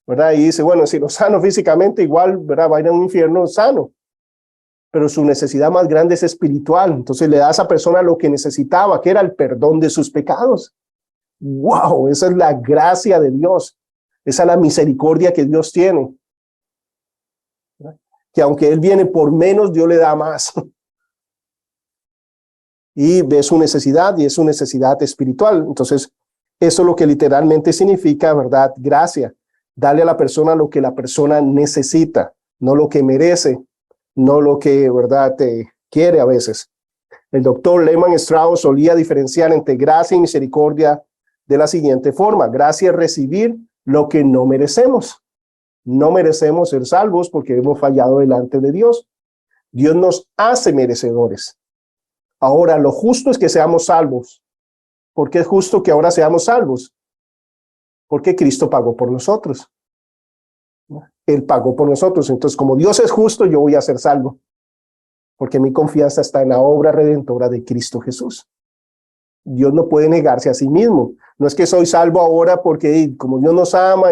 ¿verdad? Y dice, bueno, si lo sano físicamente, igual, ¿verdad?, va a ir a un infierno sano. Pero su necesidad más grande es espiritual. Entonces le da a esa persona lo que necesitaba, que era el perdón de sus pecados. ¡Wow! Esa es la gracia de Dios. Esa es la misericordia que Dios tiene. Que aunque Él viene por menos, Dios le da más. Y ve su necesidad, y es su necesidad espiritual. Entonces, eso es lo que literalmente significa, ¿verdad?, gracia. Darle a la persona lo que la persona necesita, no lo que merece. no lo que, ¿verdad?, te quiere a veces. El doctor Lehman Strauss solía diferenciar entre gracia y misericordia de la siguiente forma. Gracia es recibir lo que no merecemos. No merecemos ser salvos porque hemos fallado delante de Dios. Dios nos hace merecedores. Ahora, lo justo es que seamos salvos. ¿Por qué es justo que ahora seamos salvos? Porque Cristo pagó por nosotros. Él pagó por nosotros. Entonces, como Dios es justo, yo voy a ser salvo. Porque mi confianza está en la obra redentora de Cristo Jesús. Dios no puede negarse a sí mismo. No es que soy salvo ahora porque como Dios nos ama.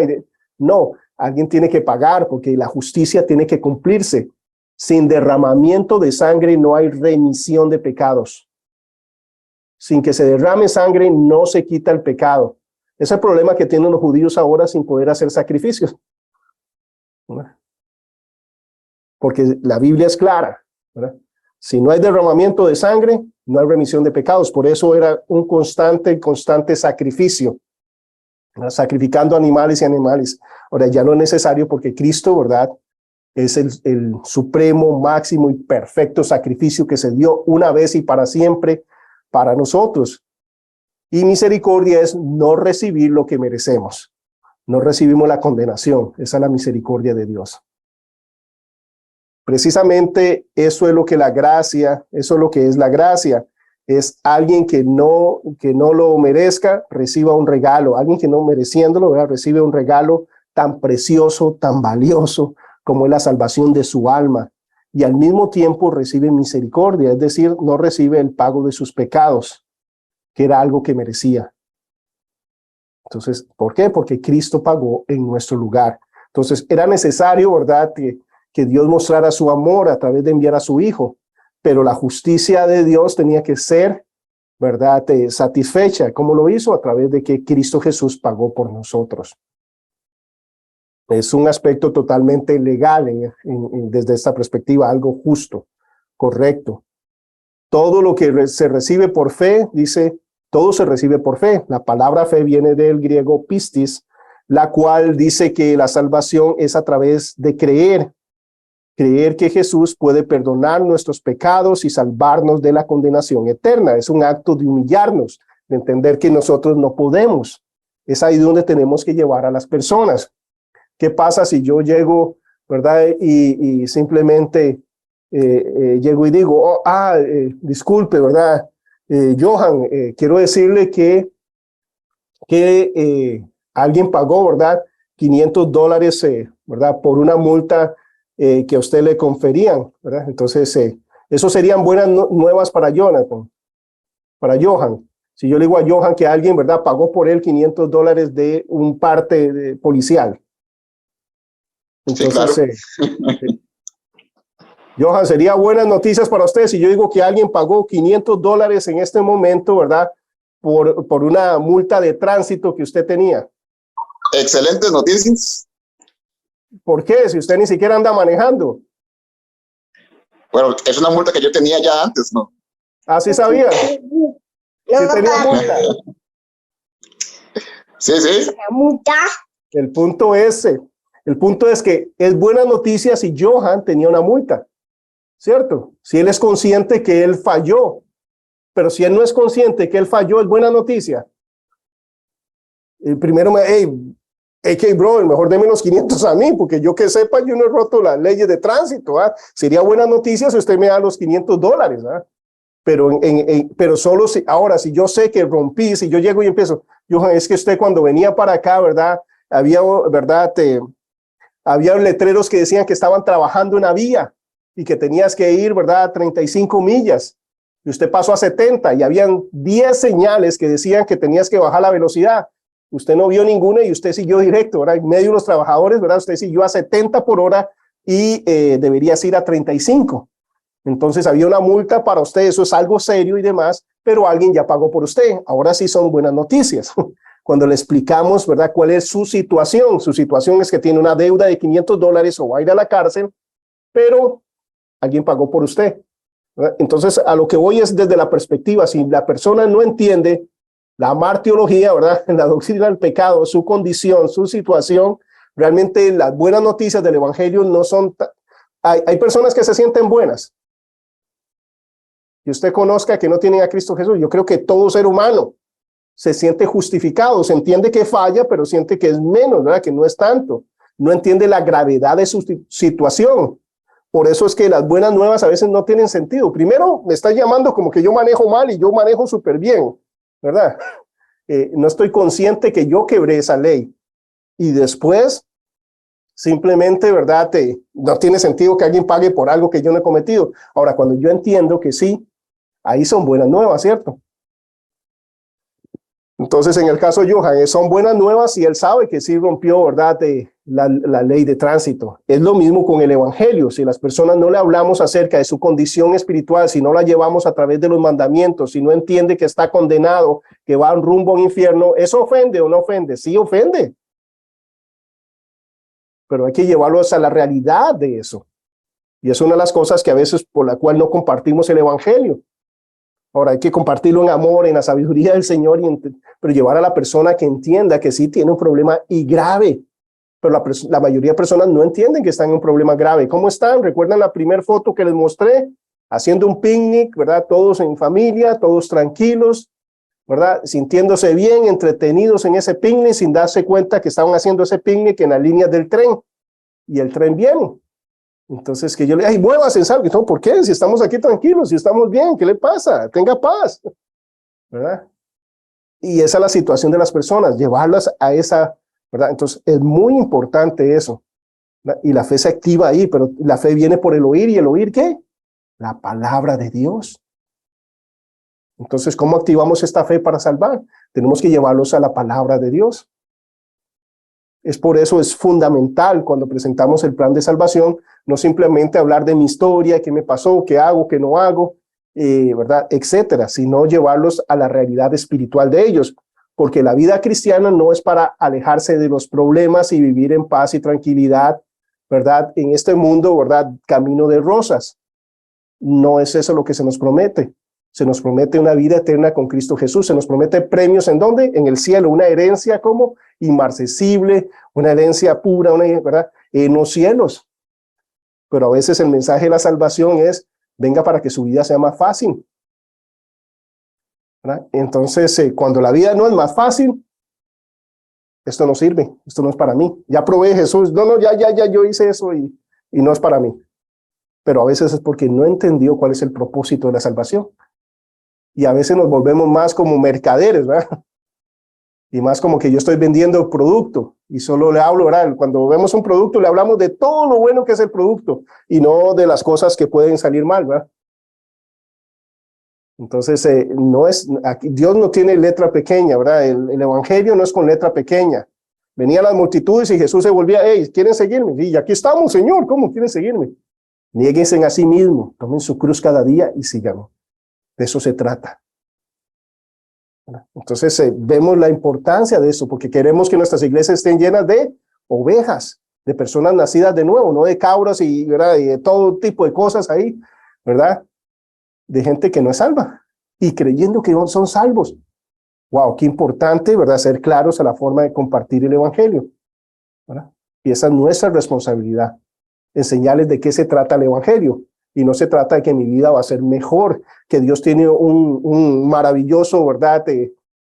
No, alguien tiene que pagar porque la justicia tiene que cumplirse. Sin derramamiento de sangre no hay remisión de pecados. Sin que se derrame sangre no se quita el pecado. Ese es el problema que tienen los judíos ahora sin poder hacer sacrificios. Porque la Biblia es clara, ¿verdad? Si no hay derramamiento de sangre, no hay remisión de pecados. Por eso era un constante sacrificio, ¿verdad? Sacrificando animales y animales. Ahora ya no es necesario porque Cristo, ¿verdad?, es el supremo, máximo y perfecto sacrificio que se dio una vez y para siempre para nosotros. Y misericordia es no recibir lo que merecemos. No recibimos la condenación. Esa es la misericordia de Dios. Precisamente eso es lo que la gracia, eso es lo que es la gracia. Es alguien que no lo merezca, reciba un regalo. Alguien que no mereciéndolo, ¿verdad?, recibe un regalo tan precioso, tan valioso, como es la salvación de su alma. Y al mismo tiempo recibe misericordia, es decir, no recibe el pago de sus pecados, que era algo que merecía. Entonces, ¿por qué? Porque Cristo pagó en nuestro lugar. Entonces, era necesario, ¿verdad?, que Dios mostrara su amor a través de enviar a su Hijo, pero la justicia de Dios tenía que ser, ¿verdad?, satisfecha. ¿Cómo lo hizo? A través de que Cristo Jesús pagó por nosotros. Es un aspecto totalmente legal desde esta perspectiva, algo justo, correcto. Todo lo que se recibe por fe, dice, todo se recibe por fe. La palabra fe viene del griego pistis, la cual dice que la salvación es a través de creer. Creer que Jesús puede perdonar nuestros pecados y salvarnos de la condenación eterna. Es un acto de humillarnos, de entender que nosotros no podemos. Es ahí donde tenemos que llevar a las personas. ¿Qué pasa si yo llego, verdad, y simplemente llego y digo, disculpe, verdad, Johan, quiero decirle que alguien pagó, verdad, $500, verdad, por una multa que a usted le conferían, ¿verdad? Entonces, eso serían buenas nuevas para Jonathan, para Johan. Si yo le digo a Johan que alguien, ¿verdad?, pagó por él $500 de un parte policial. Entonces, sí, claro. Johan, sería buenas noticias para usted si yo digo que alguien pagó $500 en este momento, ¿verdad?, por una multa de tránsito que usted tenía. Excelentes noticias. ¿Por qué? Si usted ni siquiera anda manejando. Bueno, es una multa que yo tenía ya antes, ¿no? Ah, sí sabía. Sí tenía multa. Sí, sí. Multa. El punto es que es buena noticia si Johan tenía una multa, ¿cierto? Si él es consciente que él falló, pero si él no es consciente que él falló, es buena noticia. El primero bro, mejor deme los 500 a mí, porque yo que sepa, yo no he roto las leyes de tránsito, ¿ah? Sería buena noticia si usted me da los $500, ¿ah? Pero solo si, ahora, si yo sé que rompí, si yo llego y empiezo, Johan, es que usted cuando venía para acá, ¿verdad? Había, ¿verdad?, había letreros que decían que estaban trabajando en una vía y que tenías que ir, ¿verdad?, a 35 millas. Y usted pasó a 70 y habían 10 señales que decían que tenías que bajar la velocidad. Usted no vio ninguna y usted siguió directo, ¿verdad? En medio de los trabajadores, ¿verdad? Usted siguió a 70 por hora y deberías ir a 35. Entonces había una multa para usted, eso es algo serio y demás, pero alguien ya pagó por usted. Ahora sí son buenas noticias. Cuando le explicamos, ¿verdad?, cuál es su situación. Su situación es que tiene una deuda de $500 o va a ir a la cárcel, pero alguien pagó por usted, ¿verdad? Entonces, a lo que voy es desde la perspectiva, si la persona no entiende la martiología, ¿verdad?, la doctrina del pecado, su condición, su situación, realmente las buenas noticias del evangelio no son Hay personas que se sienten buenas. Que usted conozca que no tienen a Cristo Jesús. Yo creo que todo ser humano se siente justificado, se entiende que falla, pero siente que es menos, ¿verdad? Que no es tanto. No entiende la gravedad de su situación. Por eso es que las buenas nuevas a veces no tienen sentido. Primero, me está llamando como que yo manejo mal y yo manejo súper bien, ¿verdad? No estoy consciente que yo quebré esa ley. Y después, simplemente, ¿verdad? No tiene sentido que alguien pague por algo que yo no he cometido. Ahora, cuando yo entiendo que sí, ahí son buenas nuevas, ¿cierto? Entonces, en el caso de Johan, son buenas nuevas y él sabe que sí rompió, ¿verdad?, la ley de tránsito. Es lo mismo con el evangelio. Si las personas no le hablamos acerca de su condición espiritual, si no la llevamos a través de los mandamientos, si no entiende que está condenado, que va en rumbo a un infierno, ¿eso ofende o no ofende? Sí ofende. Pero hay que llevarlos a la realidad de eso. Y es una de las cosas que a veces por la cual no compartimos el evangelio. Ahora hay que compartirlo en amor, en la sabiduría del Señor, pero llevar a la persona que entienda que sí tiene un problema y grave. Pero la mayoría de personas no entienden que están en un problema grave. ¿Cómo están? ¿Recuerdan la primera foto que les mostré? Haciendo un picnic, ¿verdad? Todos en familia, todos tranquilos, ¿verdad? Sintiéndose bien, entretenidos en ese picnic, sin darse cuenta que estaban haciendo ese picnic en las líneas del tren. Y el tren viene. Entonces que yo le digo, ay, muévase, ¿sabe? No, ¿por qué? Si estamos aquí tranquilos, si estamos bien, ¿qué le pasa? Tenga paz, ¿verdad? Y esa es la situación de las personas, llevarlas a esa, ¿verdad? Entonces es muy importante eso, ¿verdad? Y la fe se activa ahí, pero la fe viene por el oír, ¿y el oír qué? La palabra de Dios. Entonces, ¿cómo activamos esta fe para salvar? Tenemos que llevarlos a la palabra de Dios. Es por eso es fundamental cuando presentamos el plan de salvación, no simplemente hablar de mi historia, qué me pasó, qué hago, qué no hago, ¿verdad? Etcétera, sino llevarlos a la realidad espiritual de ellos, porque la vida cristiana no es para alejarse de los problemas y vivir en paz y tranquilidad, ¿verdad? En este mundo, ¿verdad? Camino de rosas. No es eso lo que se nos promete. Se nos promete una vida eterna con Cristo Jesús. Se nos promete premios ¿en dónde? En el cielo, una herencia como inmarcesible, una herencia pura, ¿verdad? En los cielos. Pero a veces el mensaje de la salvación es, venga para que su vida sea más fácil, ¿verdad? Entonces, cuando la vida no es más fácil, esto no sirve, esto no es para mí. Ya probé Jesús, no, ya, yo hice eso y no es para mí. Pero a veces es porque no entendió cuál es el propósito de la salvación. Y a veces nos volvemos más como mercaderes, ¿verdad? Y más como que yo estoy vendiendo el producto y solo le hablo, ¿verdad? Cuando vemos un producto le hablamos de todo lo bueno que es el producto y no de las cosas que pueden salir mal, ¿verdad? Entonces, aquí, Dios no tiene letra pequeña, ¿verdad? El evangelio no es con letra pequeña. Venían las multitudes y Jesús se volvía, hey, ¿quieren seguirme? Y aquí estamos, Señor, ¿cómo quieren seguirme? Niéguense a sí mismos, tomen su cruz cada día y síganme. De eso se trata. Entonces vemos la importancia de eso, porque queremos que nuestras iglesias estén llenas de ovejas, de personas nacidas de nuevo, no de cabras ¿verdad? Y de todo tipo de cosas ahí, ¿verdad? De gente que no es salva y creyendo que son salvos. Wow, qué importante, ¿verdad? Ser claros a la forma de compartir el evangelio, ¿verdad? Y esa es nuestra responsabilidad, enseñarles de qué se trata el evangelio. Y no se trata de que mi vida va a ser mejor, que Dios tiene un maravilloso, ¿verdad?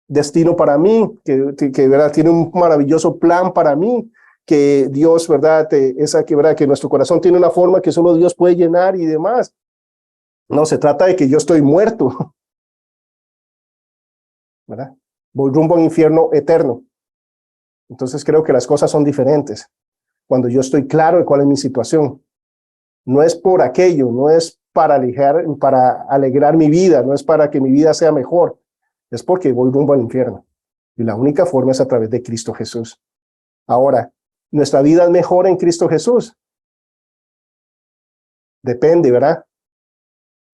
Destino para mí, que ¿verdad? Tiene un maravilloso plan para mí, que Dios, ¿verdad? ¿verdad? Que nuestro corazón tiene una forma que solo Dios puede llenar y demás. No, se trata de que yo estoy muerto, ¿verdad? Voy rumbo a un infierno eterno. Entonces creo que las cosas son diferentes. Cuando yo estoy claro de cuál es mi situación. No es por aquello, no es para alegrar mi vida, no es para que mi vida sea mejor, es porque voy rumbo al infierno. Y la única forma es a través de Cristo Jesús. Ahora, ¿nuestra vida es mejor en Cristo Jesús? Depende, ¿verdad?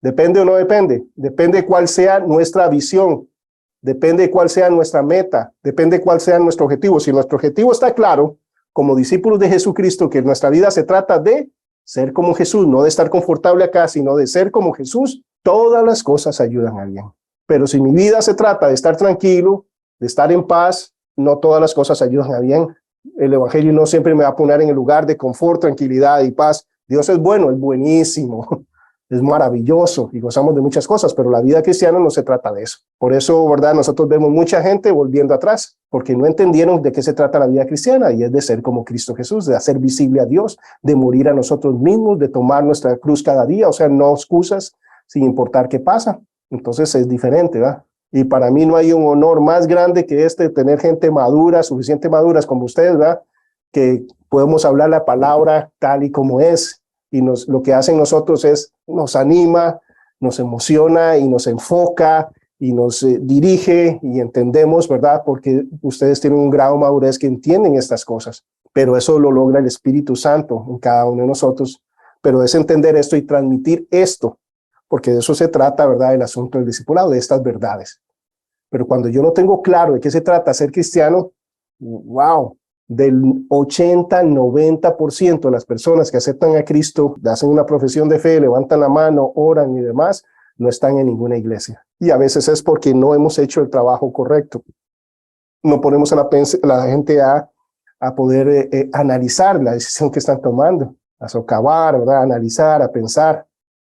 ¿Depende o no depende? Depende cuál sea nuestra visión, depende cuál sea nuestra meta, depende cuál sea nuestro objetivo. Si nuestro objetivo está claro, como discípulos de Jesucristo, que nuestra vida se trata de ser como Jesús, no de estar confortable acá, sino de ser como Jesús, todas las cosas ayudan a bien. Pero si mi vida se trata de estar tranquilo, de estar en paz, no todas las cosas ayudan a bien. El evangelio no siempre me va a poner en el lugar de confort, tranquilidad y paz. Dios es bueno, es buenísimo, es maravilloso y gozamos de muchas cosas, pero la vida cristiana no se trata de eso. Por eso, ¿verdad? Nosotros vemos mucha gente volviendo atrás, porque no entendieron de qué se trata la vida cristiana, y es de ser como Cristo Jesús, de hacer visible a Dios, de morir a nosotros mismos, de tomar nuestra cruz cada día, o sea, no excusas sin importar qué pasa. Entonces es diferente, ¿verdad? Y para mí no hay un honor más grande que tener gente madura, suficiente maduras como ustedes, ¿verdad? Que podemos hablar la palabra tal y como es. Y lo que hacen nosotros es, nos anima, nos emociona y nos enfoca y nos dirige y entendemos, ¿verdad? Porque ustedes tienen un grado de madurez que entienden estas cosas. Pero eso lo logra el Espíritu Santo en cada uno de nosotros. Pero es entender esto y transmitir esto, porque de eso se trata, ¿verdad? El asunto del discipulado, de estas verdades. Pero cuando yo no tengo claro de qué se trata ser cristiano, wow, del 80-90% de las personas que aceptan a Cristo, hacen una profesión de fe, levantan la mano, oran y demás, no están en ninguna iglesia. Y a veces es porque no hemos hecho el trabajo correcto. No ponemos a la gente a poder analizar la decisión que están tomando, a socavar, ¿verdad? A analizar, a pensar,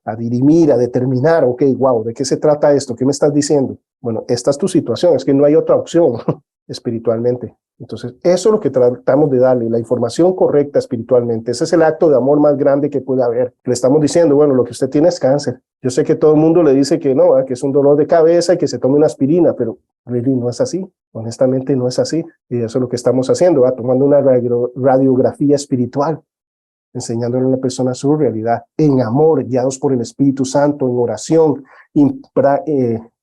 a dirimir, a determinar, ok, wow, ¿de qué se trata esto? ¿Qué me estás diciendo? Bueno, esta es tu situación, es que no hay otra opción espiritualmente. Entonces, eso es lo que tratamos de darle, la información correcta espiritualmente. Ese es el acto de amor más grande que puede haber. Le estamos diciendo, bueno, lo que usted tiene es cáncer. Yo sé que todo el mundo le dice que no, que es un dolor de cabeza y que se tome una aspirina, pero really no es así. Honestamente no es así. Y eso es lo que estamos haciendo, tomando una radiografía espiritual, enseñándole a la persona su realidad, en amor, guiados por el Espíritu Santo, en oración,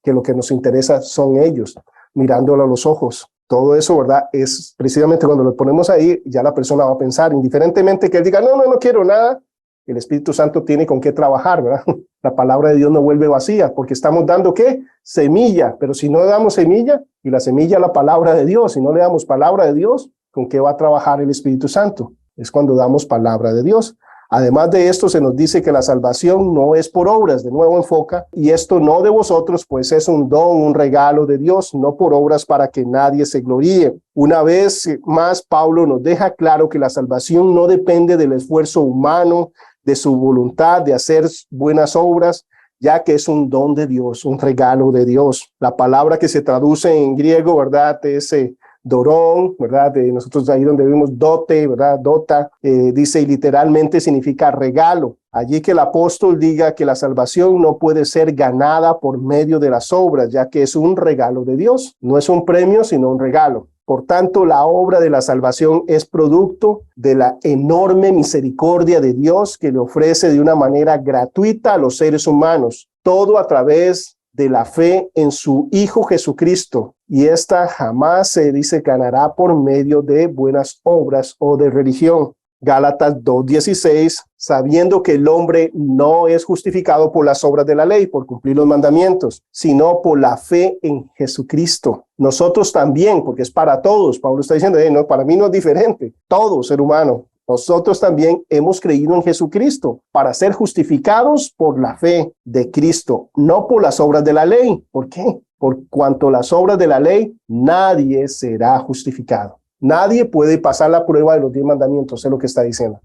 que lo que nos interesa son ellos, mirándolo a los ojos. Todo eso, ¿verdad? Es precisamente cuando lo ponemos ahí, ya la persona va a pensar, indiferentemente que él diga, no quiero nada, el Espíritu Santo tiene con qué trabajar, ¿verdad? La palabra de Dios no vuelve vacía, porque estamos dando, ¿qué? Semilla, pero si no damos semilla, y la semilla es la palabra de Dios, si no le damos palabra de Dios, ¿con qué va a trabajar el Espíritu Santo? Es cuando damos palabra de Dios. Además de esto, se nos dice que la salvación no es por obras, de nuevo enfoca, y esto no de vosotros, pues es un don, un regalo de Dios, no por obras para que nadie se gloríe. Una vez más, Pablo nos deja claro que la salvación no depende del esfuerzo humano, de su voluntad de hacer buenas obras, ya que es un don de Dios, un regalo de Dios. La palabra que se traduce en griego, ¿verdad? Es dorón, ¿verdad? Nosotros ahí donde vimos dote, ¿verdad? Dota, dice y literalmente significa regalo. Allí que el apóstol diga que la salvación no puede ser ganada por medio de las obras, ya que es un regalo de Dios. No es un premio, sino un regalo. Por tanto, la obra de la salvación es producto de la enorme misericordia de Dios que le ofrece de una manera gratuita a los seres humanos, todo a través de la fe en su Hijo Jesucristo. Y esta jamás se dice ganará por medio de buenas obras o de religión. Gálatas 2:16, sabiendo que el hombre no es justificado por las obras de la ley, por cumplir los mandamientos, sino por la fe en Jesucristo. Nosotros también, porque es para todos, Pablo está diciendo, no, para mí no es diferente, todo ser humano. Nosotros también hemos creído en Jesucristo para ser justificados por la fe de Cristo, no por las obras de la ley. ¿Por qué? Por cuanto las obras de la ley, nadie será justificado. Nadie puede pasar la prueba de los 10 mandamientos, es lo que está diciendo.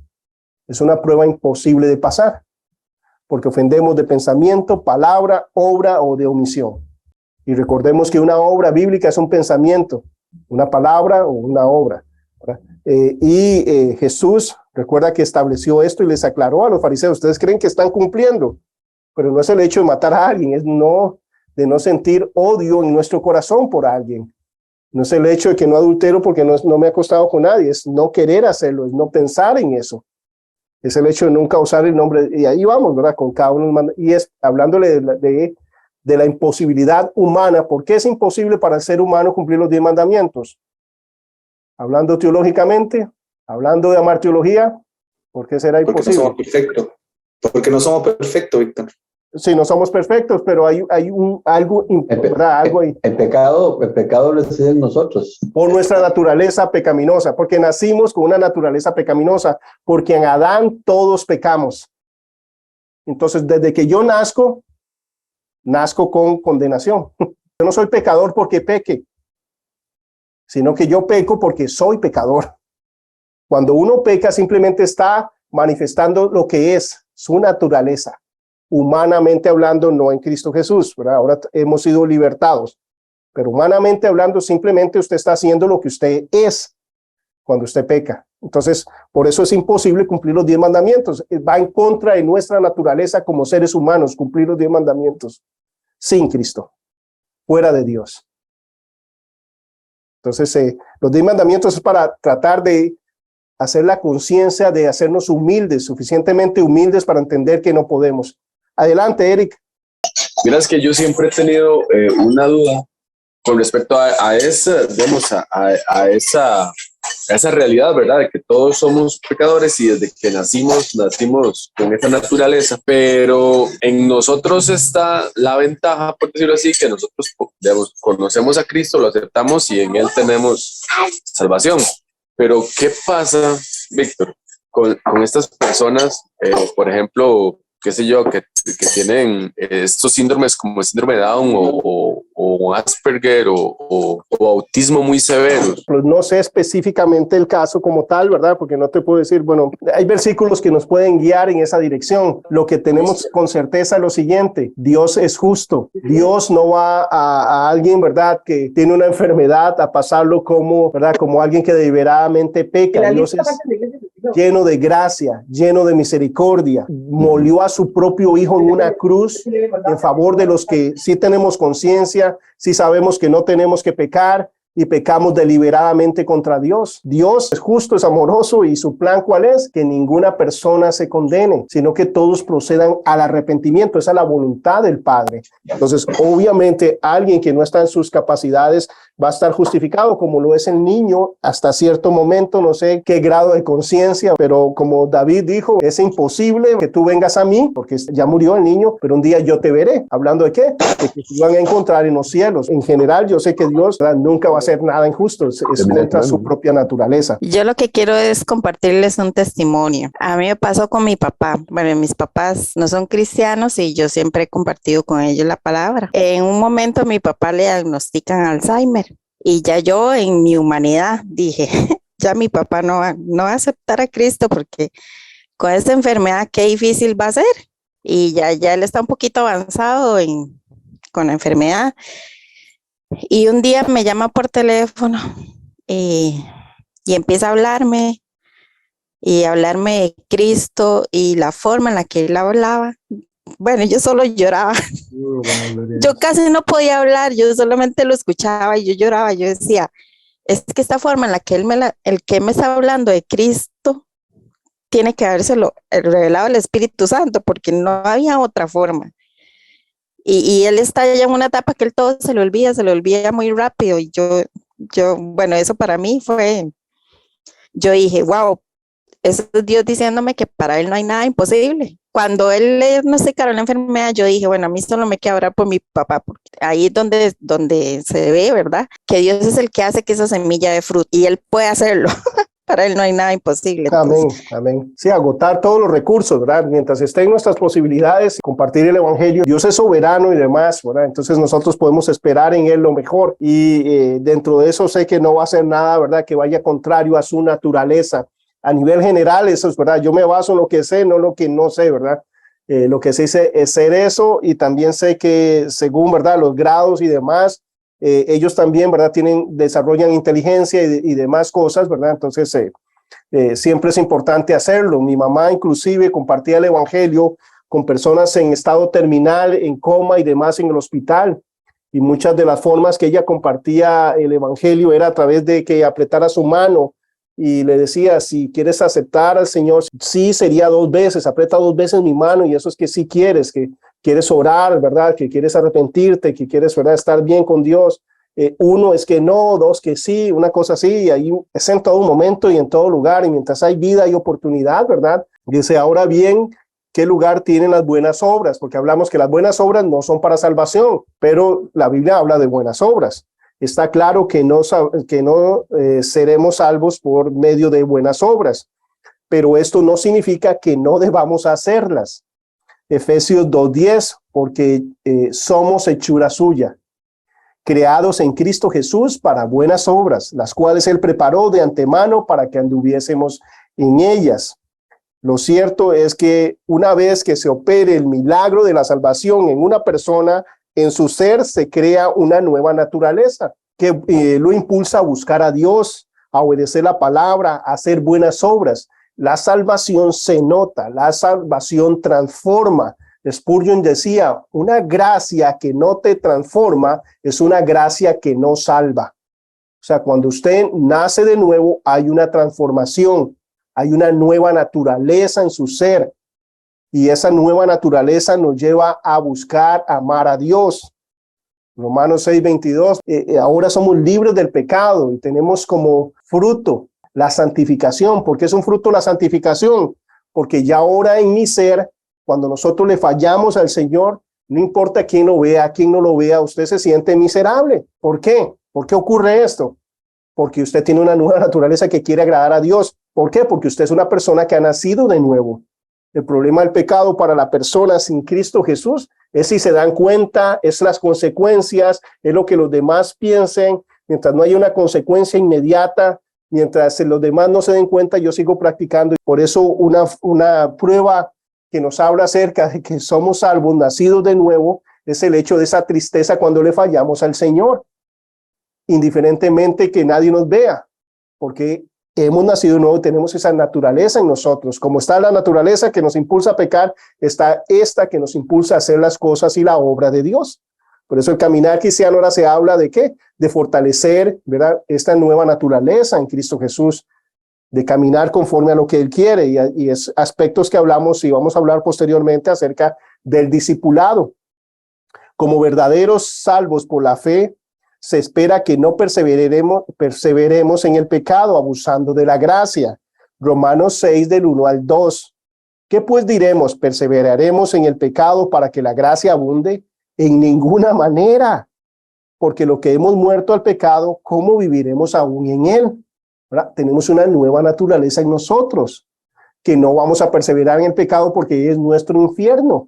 Es una prueba imposible de pasar, porque ofendemos de pensamiento, palabra, obra o de omisión. Y recordemos que una obra bíblica es un pensamiento, una palabra o una obra. Jesús, recuerda que estableció esto y les aclaró a los fariseos, ustedes creen que están cumpliendo, pero no es el hecho de matar a alguien, es de no sentir odio en nuestro corazón por alguien. No es el hecho de que no adultero porque no me he acostado con nadie, es no querer hacerlo, es no pensar en eso. Es el hecho de nunca usar el nombre, y ahí vamos, ¿verdad? Con cada uno, y es hablándole de la imposibilidad humana. ¿Por qué es imposible para el ser humano cumplir los 10 mandamientos? Hablando teológicamente, hablando de amarteología, ¿por qué será imposible? Porque no somos perfectos. Porque no somos perfectos, Víctor. Sí, no somos perfectos, pero hay algo ahí. El pecado reside en nosotros. Por nuestra naturaleza pecaminosa, porque nacimos con una naturaleza pecaminosa, porque en Adán todos pecamos. Entonces, desde que yo nazco con condenación. Yo no soy pecador porque peque, sino que yo peco porque soy pecador. Cuando uno peca, simplemente está manifestando lo que es su naturaleza, humanamente hablando, no en Cristo Jesús, ¿verdad? Ahora hemos sido libertados, pero humanamente hablando, simplemente usted está haciendo lo que usted es cuando usted peca. Entonces, por eso es imposible cumplir los 10 mandamientos. Va en contra de nuestra naturaleza como seres humanos, cumplir los 10 mandamientos sin Cristo, fuera de Dios. Entonces, los 10 mandamientos es para tratar de hacer la conciencia, de hacernos humildes, suficientemente humildes para entender que no podemos. Adelante, Eric. Mira, es que yo siempre he tenido una duda con respecto a esa, digamos, a esa realidad, ¿verdad? De que todos somos pecadores y desde que nacimos con esa naturaleza, pero en nosotros está la ventaja, por decirlo así, que nosotros, digamos, conocemos a Cristo, lo aceptamos y en Él tenemos salvación. Pero, ¿qué pasa, Víctor, con estas personas, por ejemplo, qué sé yo, que tienen estos síndromes como el síndrome de Down o Asperger o autismo muy severo? Pues no sé específicamente el caso como tal, ¿verdad? Porque no te puedo decir, bueno, hay versículos que nos pueden guiar en esa dirección. Lo que tenemos con certeza es lo siguiente: Dios es justo. Dios no va a alguien, ¿verdad?, que tiene una enfermedad a pasarlo como, ¿verdad?, como alguien que deliberadamente peca. Dios es lleno de gracia, lleno de misericordia. Molió a su propio hijo en una cruz en favor de los que sí tenemos conciencia, sí sabemos que no tenemos que pecar y pecamos deliberadamente contra Dios. Dios es justo, es amoroso, y su plan, ¿cuál es? Que ninguna persona se condene, sino que todos procedan al arrepentimiento. Esa es la voluntad del Padre. Entonces, obviamente, alguien que no está en sus capacidades va a estar justificado, como lo es el niño hasta cierto momento, no sé qué grado de conciencia, pero como David dijo, es imposible que tú vengas a mí, porque ya murió el niño, pero un día yo te veré. ¿Hablando de qué? De que te van a encontrar en los cielos. En general, yo sé que Dios, ¿verdad?, nunca va a hacer nada injusto, es contra su propia naturaleza. Yo lo que quiero es compartirles un testimonio. A mí me pasó con mi papá. Bueno, mis papás no son cristianos y yo siempre he compartido con ellos la palabra. En un momento a mi papá le diagnostican Alzheimer y ya yo en mi humanidad dije, ya mi papá no va a aceptar a Cristo porque con esta enfermedad qué difícil va a ser. Y ya él está un poquito avanzado con la enfermedad. Y un día me llama por teléfono y empieza a hablarme de Cristo y la forma en la que él hablaba. Bueno, yo solo lloraba. Yo casi no podía hablar, yo solamente lo escuchaba y yo lloraba. Yo decía, es que esta forma en la que el que me está hablando de Cristo tiene que habérselo revelado el Espíritu Santo, porque no había otra forma. Y él está ya en una etapa que él todo se le olvida muy rápido. Y bueno, eso para mí yo dije, wow, eso es Dios diciéndome que para él no hay nada imposible. Cuando él le diagnosticaron la enfermedad, yo dije, bueno, a mí solo me queda orar por mi papá, porque ahí es donde se ve, ¿verdad?, que Dios es el que hace que esa semilla dé fruto y él puede hacerlo. Para él no hay nada imposible. Amén, amén. Sí, agotar todos los recursos, ¿verdad? Mientras estén nuestras posibilidades, compartir el evangelio. Dios es soberano y demás, ¿verdad? Entonces nosotros podemos esperar en Él lo mejor. Y dentro de eso sé que no va a hacer nada, ¿verdad?, que vaya contrario a su naturaleza. A nivel general, eso es verdad. Yo me baso en lo que sé, no lo que no sé, ¿verdad? Lo que se dice es ser eso, y también sé que según, ¿verdad?, los grados y demás, ellos también, ¿verdad?, desarrollan inteligencia y demás cosas, ¿verdad? Entonces, siempre es importante hacerlo. Mi mamá inclusive compartía el evangelio con personas en estado terminal, en coma y demás en el hospital. Y muchas de las formas que ella compartía el evangelio era a través de que apretara su mano y le decía, si quieres aceptar al Señor, sí, sería 2 veces, aprieta 2 veces mi mano, y eso es que sí quieres, que quieres orar, ¿verdad?, que quieres arrepentirte, que quieres, ¿verdad?, estar bien con Dios. 1 es que no, 2 que sí, una cosa así, y ahí es en todo momento y en todo lugar, y mientras hay vida y oportunidad, ¿verdad? Dice, ahora bien, ¿qué lugar tienen las buenas obras? Porque hablamos que las buenas obras no son para salvación, pero la Biblia habla de buenas obras. Está claro que no seremos salvos por medio de buenas obras, pero esto no significa que no debamos hacerlas. Efesios 2:10, porque somos hechura suya, creados en Cristo Jesús para buenas obras, las cuales Él preparó de antemano para que anduviésemos en ellas. Lo cierto es que una vez que se opere el milagro de la salvación en una persona, en su ser se crea una nueva naturaleza que lo impulsa a buscar a Dios, a obedecer la palabra, a hacer buenas obras. La salvación se nota, la salvación transforma. Spurgeon decía, una gracia que no te transforma es una gracia que no salva. O sea, cuando usted nace de nuevo, hay una transformación, hay una nueva naturaleza en su ser. Y esa nueva naturaleza nos lleva a buscar amar a Dios. Romanos 6:22, ahora somos libres del pecado y tenemos como fruto la santificación. ¿Por qué es un fruto la santificación? Porque ya ahora en mi ser, cuando nosotros le fallamos al Señor, no importa quién lo vea, quién no lo vea, usted se siente miserable. ¿Por qué? ¿Por qué ocurre esto? Porque usted tiene una nueva naturaleza que quiere agradar a Dios. ¿Por qué? Porque usted es una persona que ha nacido de nuevo. El problema del pecado para la persona sin Cristo Jesús es, si se dan cuenta, es las consecuencias, es lo que los demás piensen. Mientras no haya una consecuencia inmediata, mientras los demás no se den cuenta, yo sigo practicando. Por eso una prueba que nos habla acerca de que somos salvos, nacidos de nuevo, es el hecho de esa tristeza cuando le fallamos al Señor, indiferentemente que nadie nos vea, porque hemos nacido de nuevo y tenemos esa naturaleza en nosotros. Como está la naturaleza que nos impulsa a pecar, está esta que nos impulsa a hacer las cosas y la obra de Dios. Por eso el caminar cristiano ahora se habla de ¿qué? De fortalecer, ¿verdad?, esta nueva naturaleza en Cristo Jesús, de caminar conforme a lo que Él quiere, y es aspectos que hablamos y vamos a hablar posteriormente acerca del discipulado. Como verdaderos salvos por la fe, se espera que no perseveremos en el pecado, abusando de la gracia. Romanos 6, del 1 al 2. ¿Qué pues diremos? ¿Perseveraremos en el pecado para que la gracia abunde? En ninguna manera, porque lo que hemos muerto al pecado, ¿cómo viviremos aún en él? ¿Verdad? Tenemos una nueva naturaleza en nosotros, que no vamos a perseverar en el pecado porque es nuestro infierno.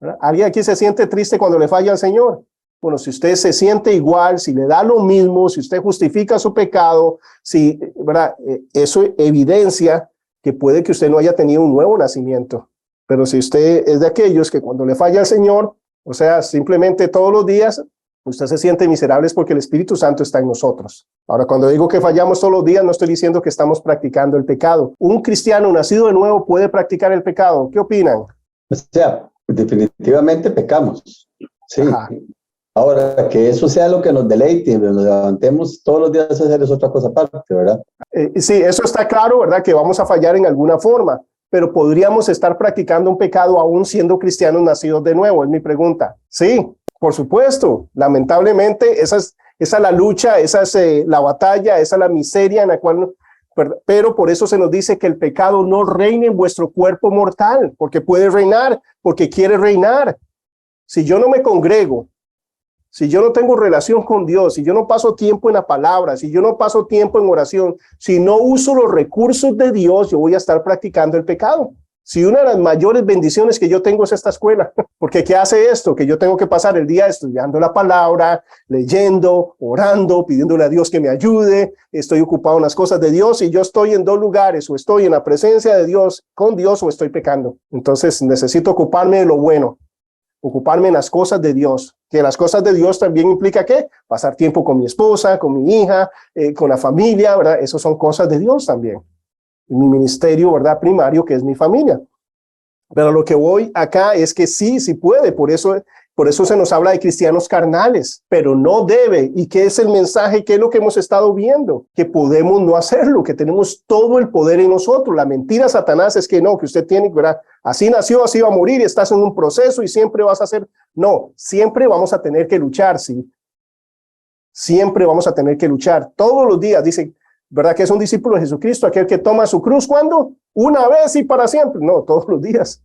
¿Verdad? ¿Alguien aquí se siente triste cuando le falla al Señor? Bueno, si usted se siente igual, si le da lo mismo, si usted justifica su pecado, si, ¿verdad?, eso evidencia que puede que usted no haya tenido un nuevo nacimiento. Pero si usted es de aquellos que cuando le falla al Señor, o sea, simplemente todos los días, usted se siente miserable, es porque el Espíritu Santo está en nosotros. Ahora, cuando digo que fallamos todos los días, no estoy diciendo que estamos practicando el pecado. ¿Un cristiano nacido de nuevo puede practicar el pecado? ¿Qué opinan? O sea, definitivamente pecamos. Sí. Ajá. Ahora, que eso sea lo que nos deleite, nos levantemos todos los días a hacer es otra cosa aparte, ¿verdad? Sí, eso está claro, ¿verdad? Que vamos a fallar en alguna forma, pero podríamos estar practicando un pecado aún siendo cristianos nacidos de nuevo, es mi pregunta. Sí, por supuesto. Lamentablemente, esa es la lucha, esa es la batalla, esa es la miseria en la cual... Pero por eso se nos dice que el pecado no reine en vuestro cuerpo mortal, porque puede reinar, porque quiere reinar. Si yo no me congrego, si yo no tengo relación con Dios, si yo no paso tiempo en la palabra, si yo no paso tiempo en oración, si no uso los recursos de Dios, yo voy a estar practicando el pecado. Si una de las mayores bendiciones que yo tengo es esta escuela, porque ¿qué hace esto? Que yo tengo que pasar el día estudiando la palabra, leyendo, orando, pidiéndole a Dios que me ayude, estoy ocupado en las cosas de Dios y yo estoy en dos lugares, o estoy en la presencia de Dios, con Dios, o estoy pecando. Entonces necesito ocuparme de lo bueno, ocuparme en las cosas de Dios, que las cosas de Dios también implica ¿qué? Pasar tiempo con mi esposa, con mi hija, con la familia, ¿verdad? Eso son cosas de Dios también. Mi ministerio, ¿verdad?, primario, que es mi familia. Pero lo que voy acá es que sí puede, por eso se nos habla de cristianos carnales, pero no debe. ¿Y qué es el mensaje? ¿Qué es lo que hemos estado viendo? Que podemos no hacerlo, que tenemos todo el poder en nosotros. La mentira, Satanás, es que no, que usted tiene, ¿verdad?, así nació, así va a morir, y estás en un proceso y siempre vas a hacer. No, siempre vamos a tener que luchar, sí. Siempre vamos a tener que luchar. Todos los días, dice, ¿verdad?, que es un discípulo de Jesucristo, aquel que toma su cruz, ¿cuándo? Una vez y para siempre. No, todos los días.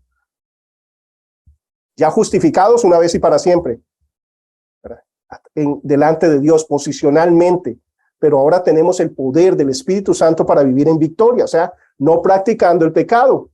Ya justificados una vez y para siempre, ¿verdad?, delante de Dios posicionalmente, pero ahora tenemos el poder del Espíritu Santo para vivir en victoria, o sea, no practicando el pecado.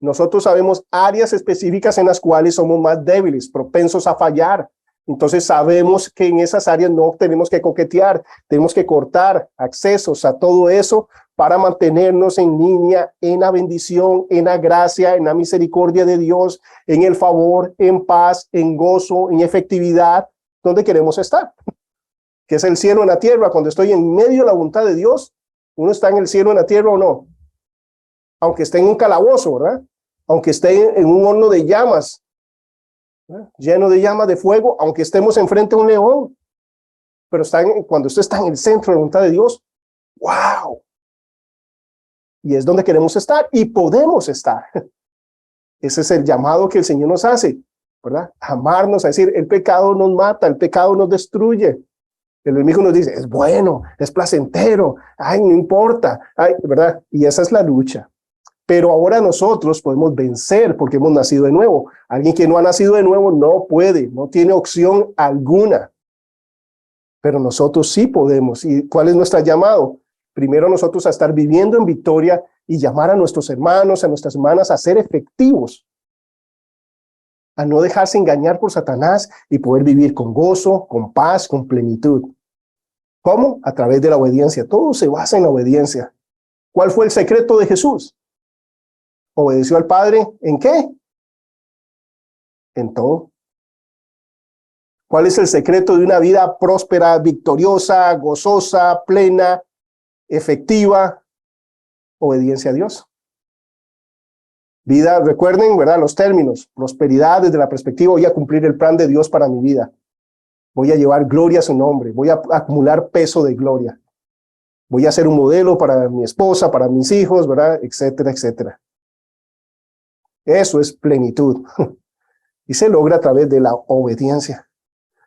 Nosotros sabemos áreas específicas en las cuales somos más débiles, propensos a fallar. Entonces sabemos que en esas áreas no tenemos que coquetear, tenemos que cortar accesos a todo eso, para mantenernos en línea, en la bendición, en la gracia, en la misericordia de Dios, en el favor, en paz, en gozo, en efectividad, donde queremos estar, que es el cielo en la tierra. Cuando estoy en medio de la voluntad de Dios, uno está en el cielo en la tierra o no, aunque esté en un calabozo, ¿verdad? Aunque esté en un horno de llamas, ¿verdad? Lleno de llamas de fuego, aunque estemos enfrente a un león, pero cuando usted está en el centro de la voluntad de Dios, ¡wow! Y es donde queremos estar y podemos estar. Ese es el llamado que el Señor nos hace, ¿verdad? Amarnos, a decir, el pecado nos mata, el pecado nos destruye. El enemigo nos dice, es bueno, es placentero, ay, no importa, ay, ¿verdad? Y esa es la lucha. Pero ahora nosotros podemos vencer porque hemos nacido de nuevo. Alguien que no ha nacido de nuevo no puede, no tiene opción alguna. Pero nosotros sí podemos. ¿Y cuál es nuestro llamado? Primero nosotros a estar viviendo en victoria y llamar a nuestros hermanos, a nuestras hermanas a ser efectivos, a no dejarse engañar por Satanás y poder vivir con gozo, con paz, con plenitud. ¿Cómo? A través de la obediencia. Todo se basa en la obediencia. ¿Cuál fue el secreto de Jesús? ¿Obedeció al Padre en qué? En todo. ¿Cuál es el secreto de una vida próspera, victoriosa, gozosa, plena, efectiva? Obediencia a Dios. Vida, recuerden, ¿verdad? Los términos. Prosperidad desde la perspectiva, voy a cumplir el plan de Dios para mi vida. Voy a llevar gloria a su nombre. Voy a acumular peso de gloria. Voy a ser un modelo para mi esposa, para mis hijos, ¿verdad? Etcétera, etcétera. Eso es plenitud. Y se logra a través de la obediencia.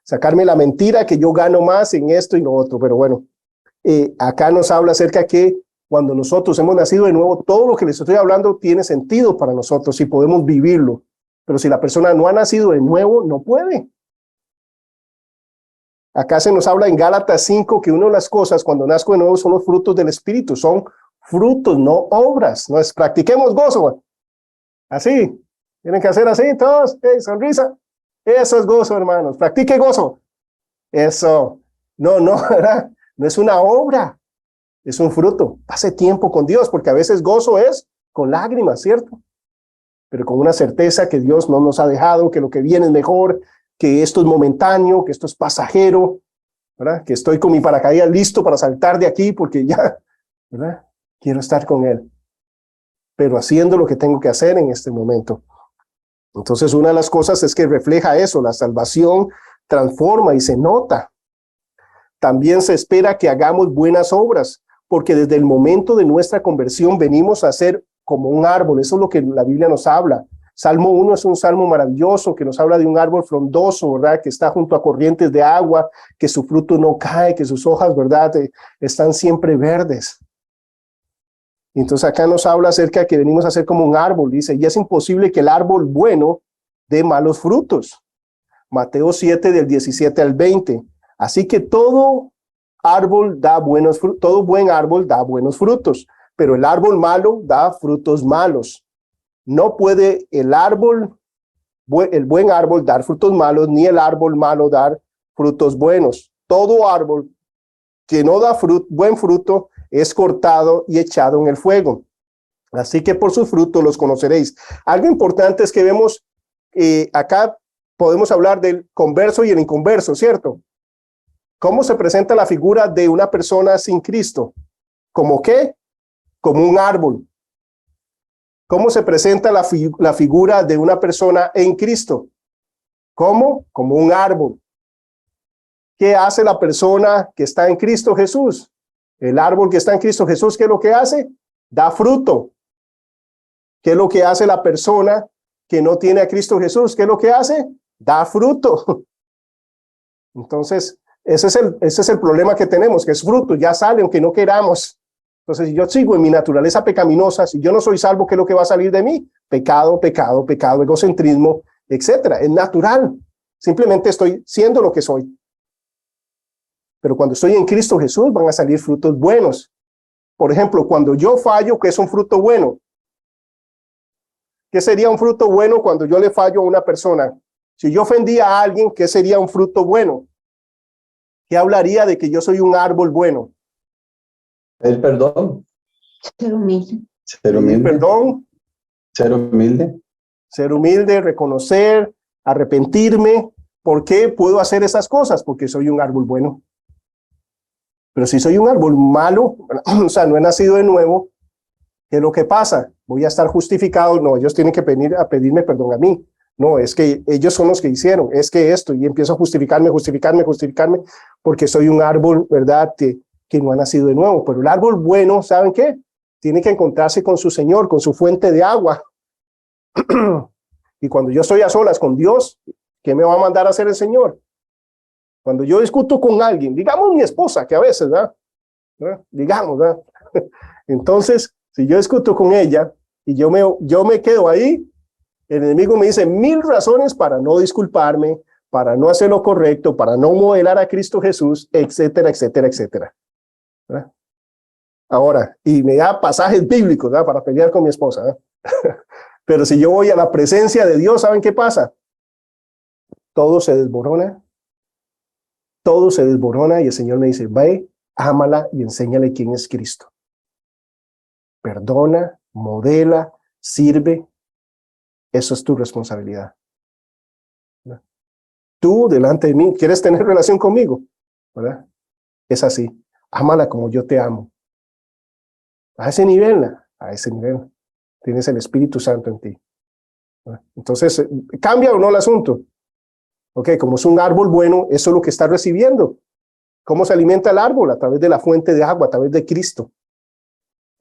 Sacarme la mentira que yo gano más en esto y lo otro. Pero bueno, acá nos habla acerca que cuando nosotros hemos nacido de nuevo, todo lo que les estoy hablando tiene sentido para nosotros y podemos vivirlo. Pero si la persona no ha nacido de nuevo, no puede. Acá se nos habla en Gálatas 5 que una de las cosas cuando nazco de nuevo son los frutos del Espíritu. Son frutos, no obras. No es practiquemos gozo. Así. Tienen que hacer así todos. Hey, sonrisa. Eso es gozo, hermanos. Practique gozo. Eso. No, ¿verdad? No es una obra. Es un fruto. Pase tiempo con Dios, porque a veces gozo es con lágrimas, ¿cierto? Pero con una certeza que Dios no nos ha dejado, que lo que viene es mejor, que esto es momentáneo, que esto es pasajero, ¿verdad? Que estoy con mi paracaídas listo para saltar de aquí porque ya, ¿verdad? Quiero estar con Él. Pero haciendo lo que tengo que hacer en este momento. Entonces, una de las cosas es que refleja eso, la salvación transforma y se nota. También se espera que hagamos buenas obras, porque desde el momento de nuestra conversión venimos a ser como un árbol. Eso es lo que la Biblia nos habla. Salmo 1 es un salmo maravilloso que nos habla de un árbol frondoso, ¿verdad? Que está junto a corrientes de agua, que su fruto no cae, que sus hojas, ¿verdad? Están siempre verdes. Y entonces acá nos habla acerca de que venimos a ser como un árbol, dice, y es imposible que el árbol bueno dé malos frutos. Mateo 7 del 17 al 20. Así que todo árbol da buenos frutos, todo buen árbol da buenos frutos, pero el árbol malo da frutos malos. No puede el buen árbol dar frutos malos, ni el árbol malo dar frutos buenos. Todo árbol que no da buen fruto es cortado y echado en el fuego. Así que por sus frutos los conoceréis. Algo importante es que vemos, acá podemos hablar del converso y el inconverso, ¿cierto? ¿Cómo se presenta la figura de una persona sin Cristo? ¿Cómo qué? Como un árbol. ¿Cómo se presenta la figura de una persona en Cristo? ¿Cómo? Como un árbol. ¿Qué hace la persona que está en Cristo Jesús? El árbol que está en Cristo Jesús, ¿qué es lo que hace? Da fruto. ¿Qué es lo que hace la persona que no tiene a Cristo Jesús? ¿Qué es lo que hace? Da fruto. Entonces, ese es el problema que tenemos, que es fruto, ya sale aunque no queramos. Entonces, si yo sigo en mi naturaleza pecaminosa, si yo no soy salvo, ¿qué es lo que va a salir de mí? Pecado, pecado, pecado, egocentrismo, etcétera. Es natural. Simplemente estoy siendo lo que soy. Pero cuando estoy en Cristo Jesús, van a salir frutos buenos. Por ejemplo, cuando yo fallo, ¿qué es un fruto bueno? ¿Qué sería un fruto bueno cuando yo le fallo a una persona? Si yo ofendí a alguien, ¿qué sería un fruto bueno? ¿Qué hablaría de que yo soy un árbol bueno? El perdón. Ser humilde. Ser pedir humilde. perdón, Ser humilde. ser humilde, reconocer, arrepentirme. ¿Por qué puedo hacer esas cosas? Porque soy un árbol bueno. Pero si soy un árbol malo, o sea, no he nacido de nuevo, ¿qué es lo que pasa? Voy a estar justificado. No, ellos tienen que venir a pedirme perdón a mí. No, es que ellos son los que hicieron, es que esto, y empiezo a justificarme, porque soy un árbol, ¿verdad?, que no ha nacido de nuevo. Pero el árbol bueno, ¿saben qué? Tiene que encontrarse con su Señor, con su fuente de agua. Y cuando yo estoy a solas con Dios, ¿qué me va a mandar a hacer el Señor? Cuando yo discuto con alguien, digamos mi esposa, que a veces, ¿verdad? Digamos, ¿verdad? Entonces, si yo discuto con ella y yo me quedo ahí, el enemigo me dice 1000 razones para no disculparme, para no hacer lo correcto, para no modelar a Cristo Jesús, etcétera, etcétera, etcétera. ¿Verdad? Ahora, y me da pasajes bíblicos, ¿verdad?, para pelear con mi esposa, ¿verdad? Pero si yo voy a la presencia de Dios, ¿saben qué pasa? Todo se desborona y el Señor me dice, ve, ámala y enséñale quién es Cristo. Perdona, modela, sirve. Eso es tu responsabilidad. Tú, delante de mí, ¿quieres tener relación conmigo? ¿Verdad? Es así. Ámala como yo te amo. A ese nivel, tienes el Espíritu Santo en ti. ¿Verdad? Entonces, ¿cambia o no el asunto? Ok, como es un árbol bueno, eso es lo que está recibiendo. ¿Cómo se alimenta el árbol? A través de la fuente de agua, a través de Cristo.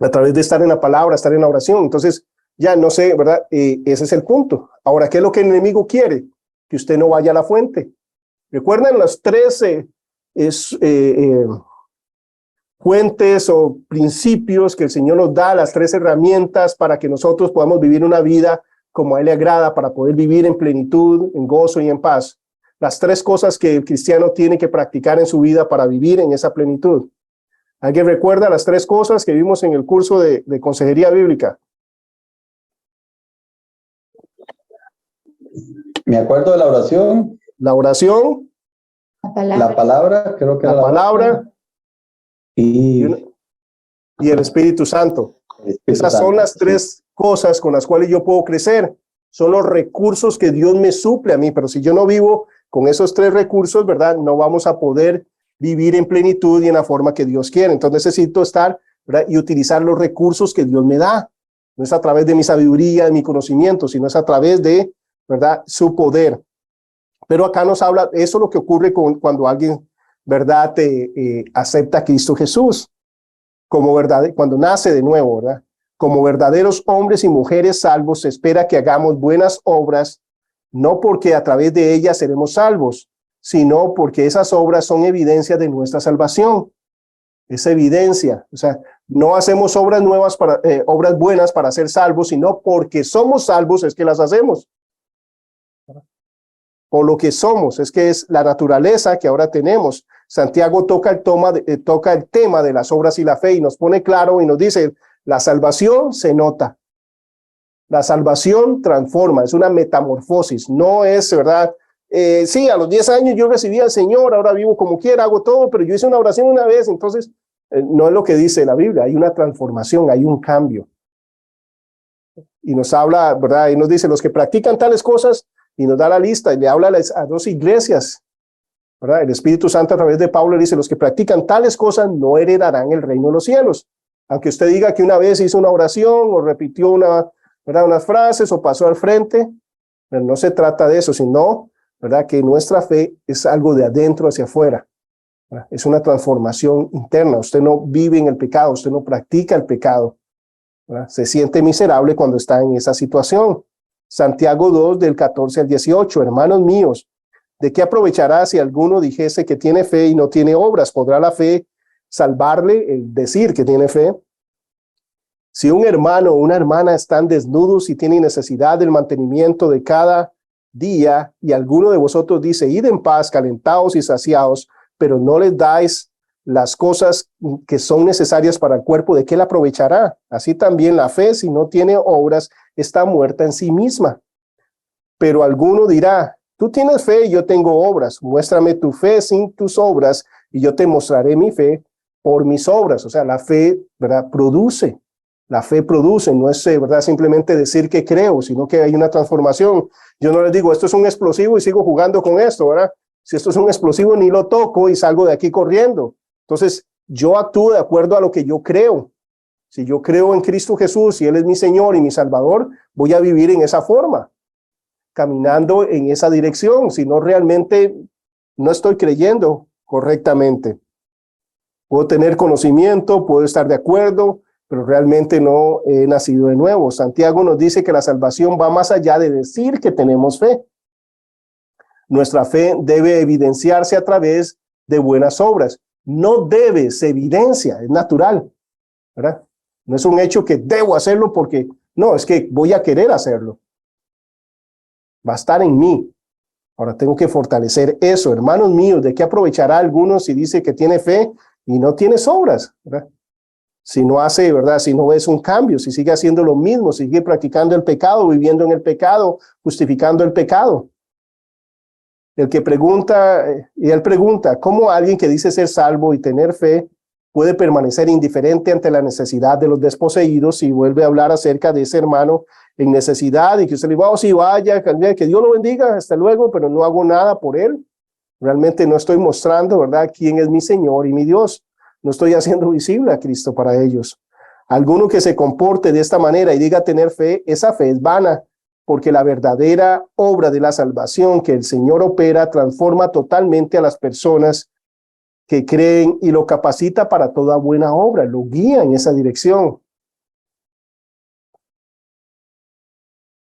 A través de estar en la palabra, estar en la oración. Entonces, ya no sé, ¿verdad? Ese es el punto. Ahora, ¿qué es lo que el enemigo quiere? Que usted no vaya a la fuente. ¿Recuerdan las 13 fuentes o principios que el Señor nos da, las 3 herramientas para que nosotros podamos vivir una vida como a Él le agrada, para poder vivir en plenitud, en gozo y en paz? Las 3 cosas que el cristiano tiene que practicar en su vida para vivir en esa plenitud. ¿Alguien recuerda las 3 cosas que vimos en el curso de consejería bíblica? Me acuerdo de la oración. La oración. La palabra, creo que la palabra. Y el Espíritu Santo. Esas son las 3 cosas con las cuales yo puedo crecer. Son los recursos que Dios me suple a mí. Pero si yo no vivo con esos 3 recursos, ¿verdad?, no vamos a poder vivir en plenitud y en la forma que Dios quiere. Entonces necesito estar, ¿verdad?, y utilizar los recursos que Dios me da. No es a través de mi sabiduría, de mi conocimiento, sino es a través de, ¿verdad?, su poder. Pero acá nos habla, eso es lo que ocurre cuando alguien, ¿verdad?, acepta a Cristo Jesús como verdad, cuando nace de nuevo, ¿verdad? Como verdaderos hombres y mujeres salvos, se espera que hagamos buenas obras, no porque a través de ellas seremos salvos, sino porque esas obras son evidencia de nuestra salvación. Es evidencia, o sea, no hacemos obras nuevas obras buenas para ser salvos, sino porque somos salvos es que las hacemos. Por lo que somos, es que es la naturaleza que ahora tenemos. Santiago toca el tema de las obras y la fe y nos pone claro y nos dice, la salvación se nota. La salvación transforma, es una metamorfosis, no es, ¿verdad? Sí, a los 10 años yo recibí al Señor, ahora vivo como quiera, hago todo, pero yo hice una oración una vez, entonces no es lo que dice la Biblia, hay una transformación, hay un cambio. Y nos habla, ¿verdad? Y nos dice, los que practican tales cosas, y nos da la lista, y le habla a 2 iglesias, ¿verdad? El Espíritu Santo a través de Pablo dice, los que practican tales cosas no heredarán el reino de los cielos. Aunque usted diga que una vez hizo una oración, o repitió ¿verdad?, unas frases, o pasó al frente, pero no se trata de eso, sino, ¿verdad?, que nuestra fe es algo de adentro hacia afuera, ¿verdad? Es una transformación interna. Usted no vive en el pecado, usted no practica el pecado, ¿verdad? Se siente miserable cuando está en esa situación. Santiago 2, del 14 al 18, hermanos míos, ¿de qué aprovechará si alguno dijese que tiene fe y no tiene obras? ¿Podrá la fe salvarle, el decir que tiene fe? Si un hermano o una hermana están desnudos y tienen necesidad del mantenimiento de cada día, y alguno de vosotros dice, id en paz, calentados y saciados, pero no les dais las cosas que son necesarias para el cuerpo, ¿de qué le aprovechará? Así también la fe, si no tiene obras, está muerta en sí misma. Pero alguno dirá, tú tienes fe y yo tengo obras, muéstrame tu fe sin tus obras y yo te mostraré mi fe por mis obras. O sea, la fe, ¿verdad?, produce. La fe produce, no es ¿verdad? Simplemente decir que creo, sino que hay una transformación. Yo no les digo, esto es un explosivo y sigo jugando con esto, ¿verdad? Si esto es un explosivo, ni lo toco y salgo de aquí corriendo. Entonces, yo actúo de acuerdo a lo que yo creo. Si yo creo en Cristo Jesús y Él es mi Señor y mi Salvador, voy a vivir en esa forma, caminando en esa dirección. Si no, realmente no estoy creyendo correctamente. Puedo tener conocimiento, puedo estar de acuerdo, pero realmente no he nacido de nuevo. Santiago nos dice que la salvación va más allá de decir que tenemos fe. Nuestra fe debe evidenciarse a través de buenas obras. No debe, se evidencia, es natural, ¿verdad? No es un hecho que debo hacerlo porque, no, es que voy a querer hacerlo. Va a estar en mí. Ahora tengo que fortalecer eso. Hermanos míos, ¿de qué aprovechará alguno si dice que tiene fe y no tienes obras, ¿verdad? Si no hace, ¿verdad? Si no es un cambio, si sigue haciendo lo mismo, sigue practicando el pecado, viviendo en el pecado, justificando el pecado. El que pregunta, y él pregunta, ¿cómo alguien que dice ser salvo y tener fe puede permanecer indiferente ante la necesidad de los desposeídos y vuelve a hablar acerca de ese hermano en necesidad y que usted le diga, oh, sí, vaya, que Dios lo bendiga, hasta luego, pero no hago nada por él? Realmente no estoy mostrando, ¿verdad?, quién es mi Señor y mi Dios. No estoy haciendo visible a Cristo para ellos. Alguno que se comporte de esta manera y diga tener fe, esa fe es vana, porque la verdadera obra de la salvación que el Señor opera transforma totalmente a las personas que creen y lo capacita para toda buena obra, lo guía en esa dirección.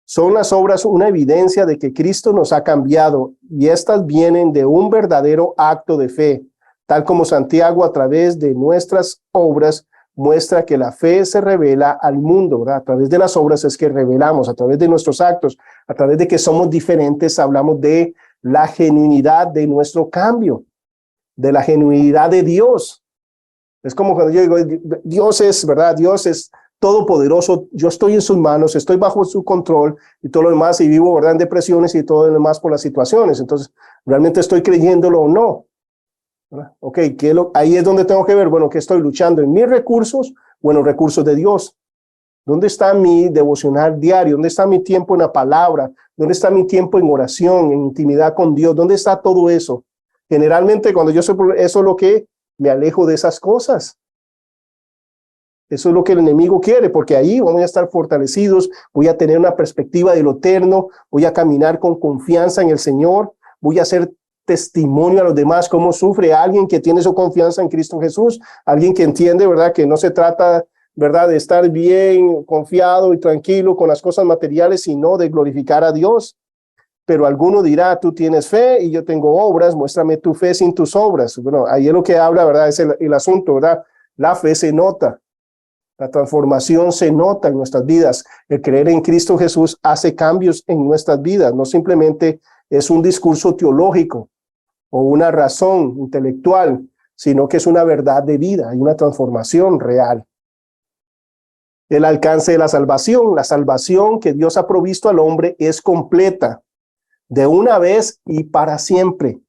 Son las obras una evidencia de que Cristo nos ha cambiado y estas vienen de un verdadero acto de fe, tal como Santiago a través de nuestras obras muestra que la fe se revela al mundo, ¿verdad? A través de las obras es que revelamos, a través de nuestros actos, a través de que somos diferentes, hablamos de la genuinidad de nuestro cambio, de la genuinidad de Dios. Es como cuando yo digo, Dios es, ¿verdad? Dios es todopoderoso, yo estoy en sus manos, estoy bajo su control y todo lo demás, y vivo, ¿verdad?, en depresiones y todo lo demás por las situaciones. Entonces, ¿realmente estoy creyéndolo o no? Ok, ahí es donde tengo que ver, bueno, ¿qué estoy luchando? ¿En mis recursos o en los recursos de Dios? ¿Dónde está mi devocional diario? ¿Dónde está mi tiempo en la palabra? ¿Dónde está mi tiempo en oración, en intimidad con Dios? ¿Dónde está todo eso? Generalmente cuando yo soy, eso es lo que me alejo de esas cosas. Eso es lo que el enemigo quiere, porque ahí vamos a estar fortalecidos, voy a tener una perspectiva de lo eterno, voy a caminar con confianza en el Señor, voy a hacer testimonio a los demás cómo sufre alguien que tiene su confianza en Cristo Jesús, alguien que entiende, ¿verdad?, que no se trata, ¿verdad?, de estar bien confiado y tranquilo con las cosas materiales, sino de glorificar a Dios. Pero alguno dirá, tú tienes fe y yo tengo obras, muéstrame tu fe sin tus obras. Bueno, ahí es lo que habla, ¿verdad?, es el asunto, ¿verdad? La fe se nota, la transformación se nota en nuestras vidas. El creer en Cristo Jesús hace cambios en nuestras vidas, no simplemente es un discurso teológico o una razón intelectual, sino que es una verdad de vida, hay una transformación real. El alcance de la salvación que Dios ha provisto al hombre es completa, de una vez y para siempre,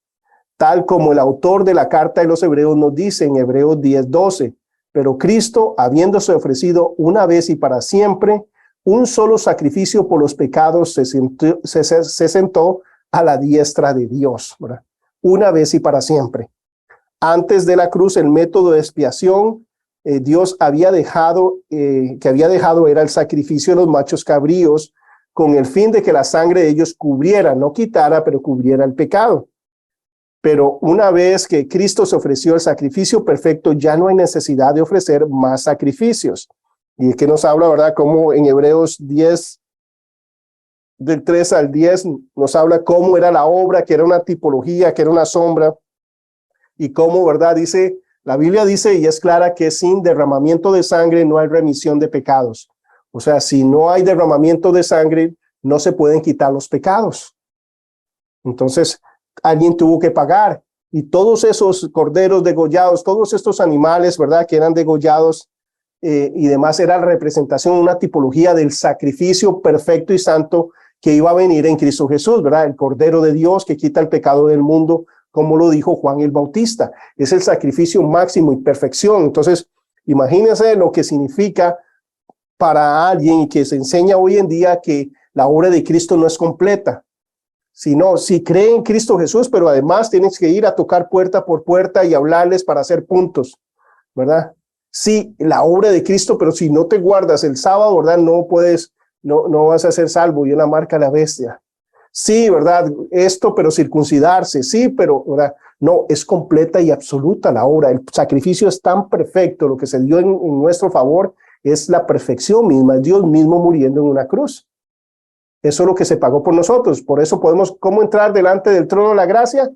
tal como el autor de la carta de los Hebreos nos dice en Hebreos 10:12, pero Cristo, habiéndose ofrecido una vez y para siempre, un solo sacrificio por los pecados, se sentó a la diestra de Dios, ¿verdad? Una vez y para siempre. Antes de la cruz, el método de expiación, Dios había dejado era el sacrificio de los machos cabríos, con el fin de que la sangre de ellos cubriera, no quitara, pero cubriera el pecado. Pero una vez que Cristo se ofreció el sacrificio perfecto, ya no hay necesidad de ofrecer más sacrificios. Y es que nos habla, ¿verdad?, como en Hebreos 10, del 3 al 10, nos habla cómo era la obra, que era una tipología, que era una sombra, y cómo, ¿verdad?, dice, la Biblia dice, y es clara, que sin derramamiento de sangre no hay remisión de pecados. O sea, si no hay derramamiento de sangre, no se pueden quitar los pecados. Entonces, alguien tuvo que pagar, y todos esos corderos degollados, todos estos animales, ¿verdad?, que eran degollados y demás, era la representación, una tipología del sacrificio perfecto y santo que iba a venir en Cristo Jesús, ¿verdad? El Cordero de Dios que quita el pecado del mundo, como lo dijo Juan el Bautista. Es el sacrificio máximo y perfección. Entonces, imagínense lo que significa para alguien que se enseña hoy en día que la obra de Cristo no es completa. Sino, si cree en Cristo Jesús, pero además tienes que ir a tocar puerta por puerta y hablarles para hacer puntos, ¿verdad? Sí, la obra de Cristo, pero si no te guardas el sábado, ¿verdad? No puedes, no vas a ser salvo, y es la marca de la bestia. Sí, ¿verdad? Esto, pero circuncidarse, sí, pero, ¿verdad? No, es completa y absoluta la obra. El sacrificio es tan perfecto, lo que se dio en nuestro favor es la perfección misma, Dios mismo muriendo en una cruz. Eso es lo que se pagó por nosotros. Por eso podemos, ¿cómo entrar delante del trono de la gracia?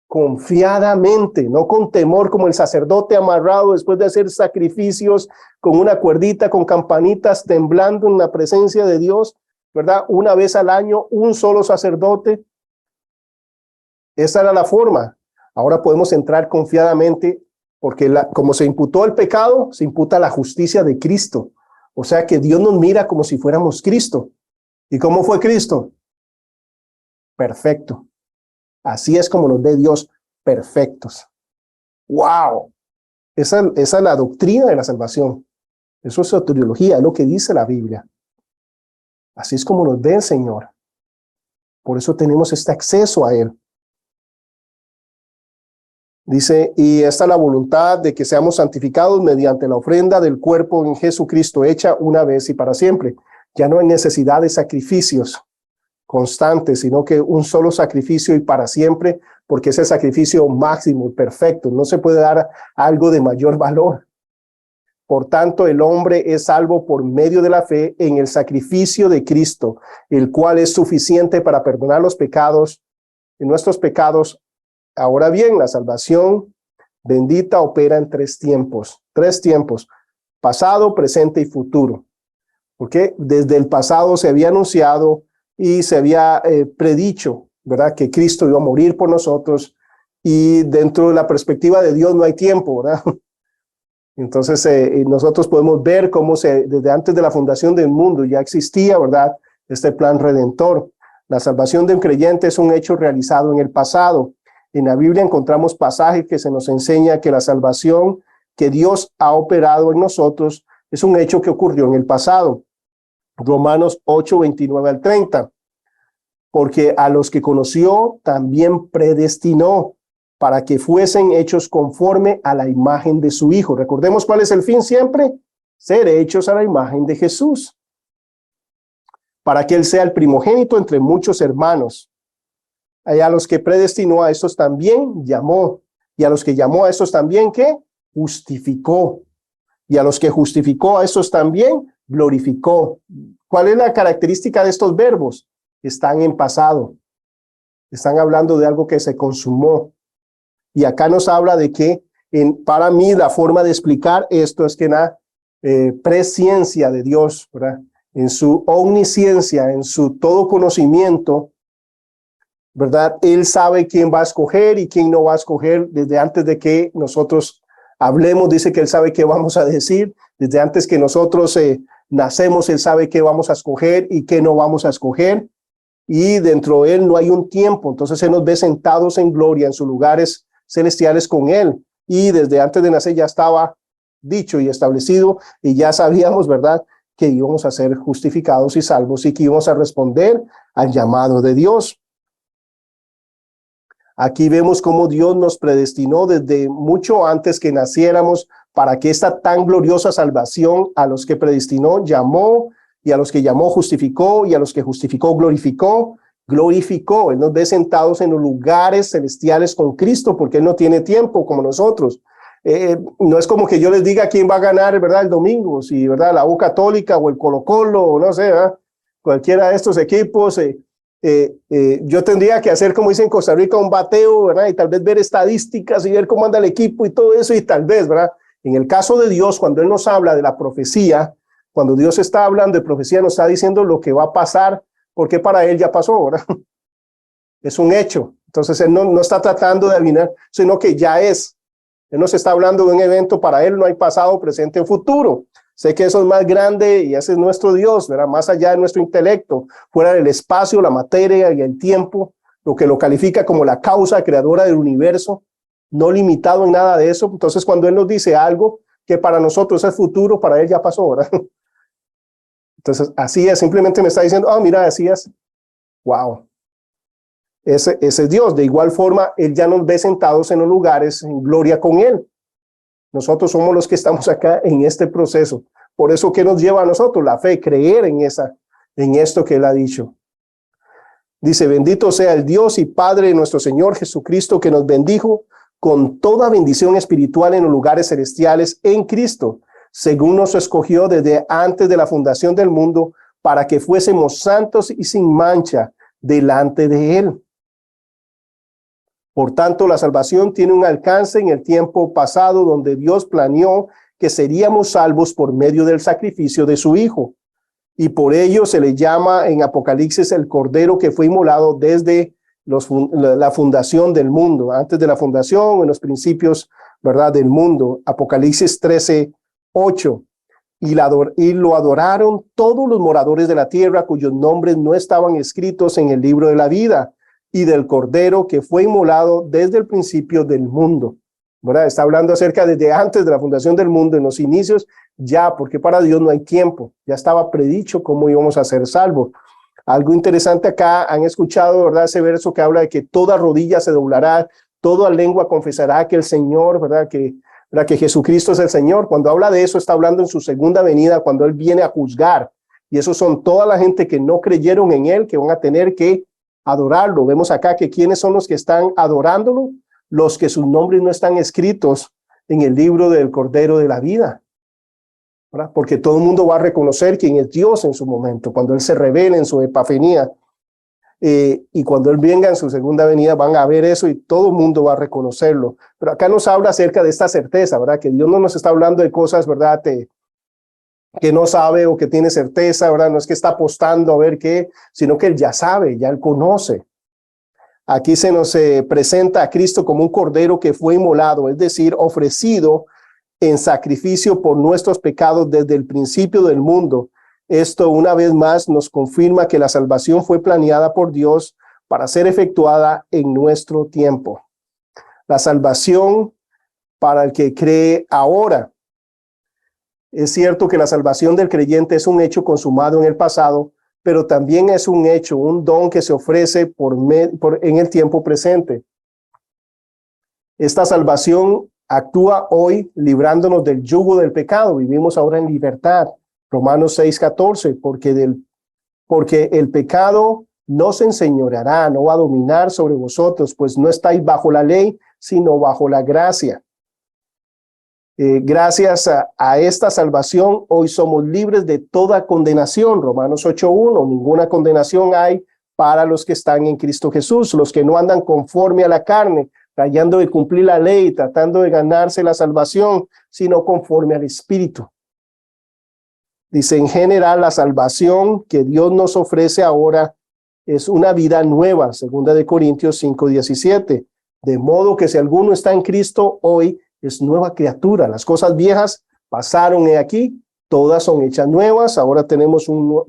Confiadamente, no con temor como el sacerdote amarrado después de hacer sacrificios con una cuerdita, con campanitas, temblando en la presencia de Dios, ¿verdad? Una vez al año, un solo sacerdote. Esa era la forma. Ahora podemos entrar confiadamente porque como se imputó el pecado, se imputa la justicia de Cristo. O sea que Dios nos mira como si fuéramos Cristo. ¿Y cómo fue Cristo? Perfecto. Así es como nos ve Dios, perfectos. ¡Wow! Esa es la doctrina de la salvación. Eso es soteriología, es lo que dice la Biblia. Así es como nos ve el Señor. Por eso tenemos este acceso a Él. Dice, y esta es la voluntad de que seamos santificados mediante la ofrenda del cuerpo en Jesucristo, hecha una vez y para siempre. Ya no hay necesidad de sacrificios constantes, sino que un solo sacrificio y para siempre, porque es el sacrificio máximo, perfecto. No se puede dar algo de mayor valor. Por tanto, el hombre es salvo por medio de la fe en el sacrificio de Cristo, el cual es suficiente para perdonar los pecados, nuestros pecados. Ahora bien, la salvación bendita opera en tres tiempos, pasado, presente y futuro. Porque desde el pasado se había anunciado y se había predicho, ¿verdad? Que Cristo iba a morir por nosotros, y dentro de la perspectiva de Dios no hay tiempo, ¿verdad? Entonces nosotros podemos ver cómo desde antes de la fundación del mundo ya existía, ¿verdad? Este plan redentor. La salvación de un creyente es un hecho realizado en el pasado. En la Biblia encontramos pasajes que se nos enseña que la salvación que Dios ha operado en nosotros es un hecho que ocurrió en el pasado. Romanos 8, 29 al 30. Porque a los que conoció también predestinó para que fuesen hechos conforme a la imagen de su Hijo. Recordemos cuál es el fin siempre: ser hechos a la imagen de Jesús, para que Él sea el primogénito entre muchos hermanos. Y a los que predestinó, a estos también llamó, y a los que llamó, a estos también, ¿qué? Justificó, y a los que justificó, a estos también glorificó. ¿Cuál es la característica de estos verbos? Están en pasado, están hablando de algo que se consumó. Y acá nos habla de que, para mí, la forma de explicar esto es que la presciencia de Dios, ¿verdad? En su omnisciencia, en su todo conocimiento, ¿verdad? Él sabe quién va a escoger y quién no va a escoger desde antes de que nosotros hablemos. Dice que Él sabe qué vamos a decir. Desde antes que nosotros nacemos, Él sabe qué vamos a escoger y qué no vamos a escoger. Y dentro de Él no hay un tiempo. Entonces Él nos ve sentados en gloria en sus lugares celestiales con Él. Y desde antes de nacer ya estaba dicho y establecido, y ya sabíamos, ¿verdad?, que íbamos a ser justificados y salvos y que íbamos a responder al llamado de Dios. Aquí vemos cómo Dios nos predestinó desde mucho antes que naciéramos para que esta tan gloriosa salvación, a los que predestinó llamó, y a los que llamó justificó, y a los que justificó glorificó. Él nos ve sentados en los lugares celestiales con Cristo, porque Él no tiene tiempo como nosotros. No es como que yo les diga quién va a ganar, ¿verdad?, el domingo, si, ¿verdad?, la U Católica o el Colo-Colo, o no sé, ¿verdad?, cualquiera de estos equipos. Yo tendría que hacer, como dicen en Costa Rica, un bateo, ¿verdad?, y tal vez ver estadísticas y ver cómo anda el equipo y todo eso, y tal vez, ¿verdad?, en el caso de Dios, cuando Él nos habla de la profecía, cuando Dios está hablando de profecía, nos está diciendo lo que va a pasar, porque para Él ya pasó, ¿verdad? Es un hecho. Entonces Él no está tratando de adivinar, sino que ya es. Él nos está hablando de un evento. Para Él no hay pasado, presente o futuro. Sé que eso es más grande y ese es nuestro Dios, ¿verdad?, más allá de nuestro intelecto, fuera del espacio, la materia y el tiempo, lo que lo califica como la causa creadora del universo, no limitado en nada de eso. Entonces cuando Él nos dice algo que para nosotros es futuro, para Él ya pasó, ¿verdad? Entonces, así es, simplemente me está diciendo, oh, mira, así es. Wow. Ese es Dios. De igual forma, Él ya nos ve sentados en los lugares en gloria con Él. Nosotros somos los que estamos acá en este proceso. Por eso, ¿qué nos lleva a nosotros? La fe, creer en esto que Él ha dicho. Dice, bendito sea el Dios y Padre de nuestro Señor Jesucristo, que nos bendijo con toda bendición espiritual en los lugares celestiales en Cristo, según nos escogió desde antes de la fundación del mundo, para que fuésemos santos y sin mancha delante de Él. Por tanto, la salvación tiene un alcance en el tiempo pasado, donde Dios planeó que seríamos salvos por medio del sacrificio de su Hijo. Y por ello se le llama en Apocalipsis el Cordero que fue inmolado desde la fundación del mundo, antes de la fundación, en los principios, ¿verdad?, del mundo. Apocalipsis 13:8. Y lo adoraron todos los moradores de la tierra, cuyos nombres no estaban escritos en el libro de la vida, y del Cordero que fue inmolado desde el principio del mundo. ¿Verdad? Está hablando acerca desde antes de la fundación del mundo, en los inicios, ya, porque para Dios no hay tiempo. Ya estaba predicho cómo íbamos a ser salvos. Algo interesante acá, han escuchado, ¿verdad?, ese verso que habla de que toda rodilla se doblará, toda lengua confesará que el Señor, ¿verdad?, que Jesucristo es el Señor. Cuando habla de eso, está hablando en su segunda venida, cuando Él viene a juzgar. Y eso son toda la gente que no creyeron en Él, que van a tener que adorarlo. Vemos acá que ¿quiénes son los que están adorándolo? Los que sus nombres no están escritos en el libro del Cordero de la vida, ¿verdad? Porque todo el mundo va a reconocer quién es Dios en su momento, cuando Él se revele en su epifanía, y cuando Él venga en su segunda venida van a ver eso y todo el mundo va a reconocerlo. Pero acá nos habla acerca de esta certeza, ¿verdad? Que Dios no nos está hablando de cosas, ¿verdad?, que no sabe o que tiene certeza, ¿verdad? No es que está apostando a ver qué, sino que Él ya sabe, ya Él conoce. Aquí se nos presenta a Cristo como un cordero que fue inmolado, es decir, ofrecido en sacrificio por nuestros pecados desde el principio del mundo. Esto una vez más nos confirma que la salvación fue planeada por Dios para ser efectuada en nuestro tiempo. La salvación para el que cree ahora. Es cierto que la salvación del creyente es un hecho consumado en el pasado, pero también es un hecho, un don que se ofrece en el tiempo presente. Esta salvación actúa hoy librándonos del yugo del pecado. Vivimos ahora en libertad. Romanos 6:14, porque el pecado no se enseñoreará, no va a dominar sobre vosotros, pues no estáis bajo la ley, sino bajo la gracia. Gracias a esta salvación, hoy somos libres de toda condenación. Romanos 8:1, ninguna condenación hay para los que están en Cristo Jesús, los que no andan conforme a la carne, tratando de cumplir la ley, tratando de ganarse la salvación, sino conforme al Espíritu. Dice, en general, la salvación que Dios nos ofrece ahora es una vida nueva, 2 Corintios 5:17. De modo que si alguno está en Cristo, hoy es nueva criatura. Las cosas viejas pasaron aquí, todas son hechas nuevas. Ahora tenemos un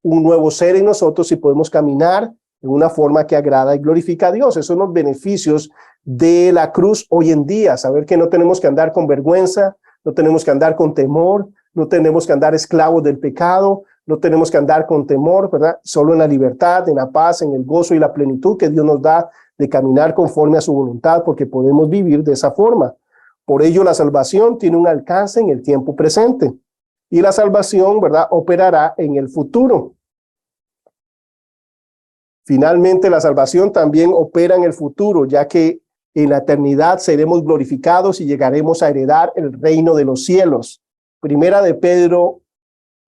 nuevo ser en nosotros y podemos caminar de una forma que agrada y glorifica a Dios. Esos son los beneficios de la cruz hoy en día. Saber que no tenemos que andar con vergüenza, no tenemos que andar con temor, no tenemos que andar esclavos del pecado, no tenemos que andar con temor, ¿verdad? Solo en la libertad, en la paz, en el gozo y la plenitud que Dios nos da de caminar conforme a su voluntad, porque podemos vivir de esa forma. Por ello, la salvación tiene un alcance en el tiempo presente y la salvación, ¿verdad?, operará en el futuro. Finalmente, la salvación también opera en el futuro, ya que en la eternidad seremos glorificados y llegaremos a heredar el reino de los cielos. Primera de Pedro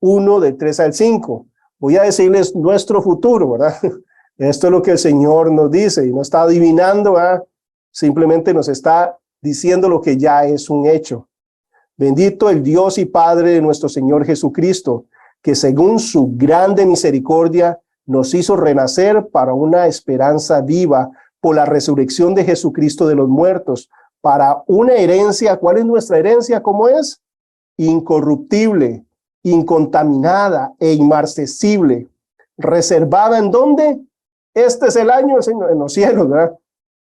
1, del 3 al 5. Voy a decirles nuestro futuro, ¿verdad? Esto es lo que el Señor nos dice y no está adivinando, ¿verdad? Simplemente nos está diciendo lo que ya es un hecho. Bendito el Dios y Padre de nuestro Señor Jesucristo, que según su grande misericordia nos hizo renacer para una esperanza viva por la resurrección de Jesucristo de los muertos, para una herencia. ¿Cuál es nuestra herencia? ¿Cómo es? Incorruptible, incontaminada e inmarcesible, reservada ¿en dónde? Este es el año en los cielos, ¿verdad?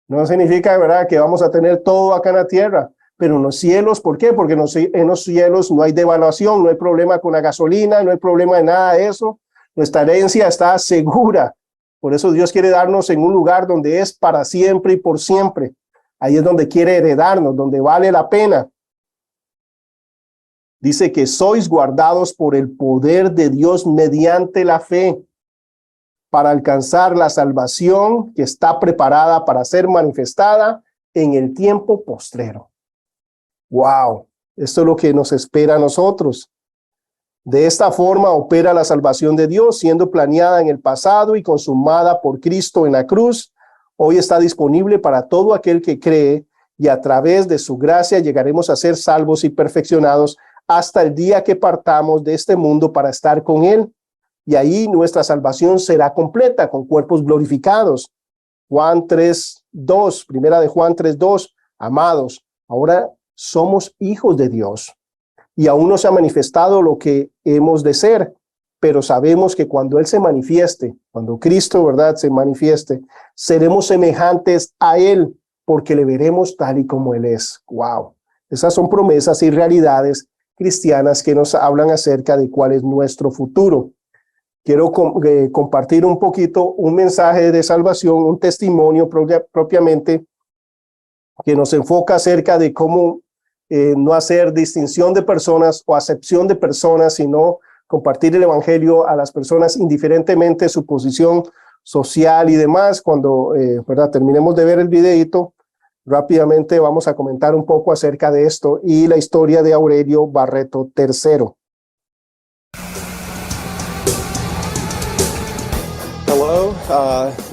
No significa, ¿verdad?, que vamos a tener todo acá en la tierra, pero en los cielos, ¿por qué? Porque en los cielos no hay devaluación, no hay problema con la gasolina, no hay problema de nada de eso. Nuestra herencia está segura. Por eso Dios quiere darnos en un lugar donde es para siempre y por siempre. Ahí es donde quiere heredarnos, donde vale la pena. Dice que sois guardados por el poder de Dios mediante la fe para alcanzar la salvación que está preparada para ser manifestada en el tiempo postrero. ¡Wow! Esto es lo que nos espera a nosotros. De esta forma opera la salvación de Dios, siendo planeada en el pasado y consumada por Cristo en la cruz. Hoy está disponible para todo aquel que cree y a través de su gracia llegaremos a ser salvos y perfeccionados hasta el día que partamos de este mundo para estar con Él. Y ahí nuestra salvación será completa con cuerpos glorificados. Juan 3:2, primera de Juan 3:2, amados, ahora somos hijos de Dios y aún no se ha manifestado lo que hemos de ser, pero sabemos que cuando Él se manifieste, cuando Cristo, ¿verdad?, se manifieste, seremos semejantes a Él porque le veremos tal y como Él es. ¡Wow! Esas son promesas y realidades cristianas que nos hablan acerca de cuál es nuestro futuro. Quiero compartir un poquito un mensaje de salvación, un testimonio propiamente que nos enfoca acerca de cómo no hacer distinción de personas o acepción de personas, sino compartir el evangelio a las personas indiferentemente su posición social y demás. Cuando ¿verdad?, terminemos de ver el videito, rápidamente vamos a comentar un poco acerca de esto y la historia de Aurelio Barreto III. Hello,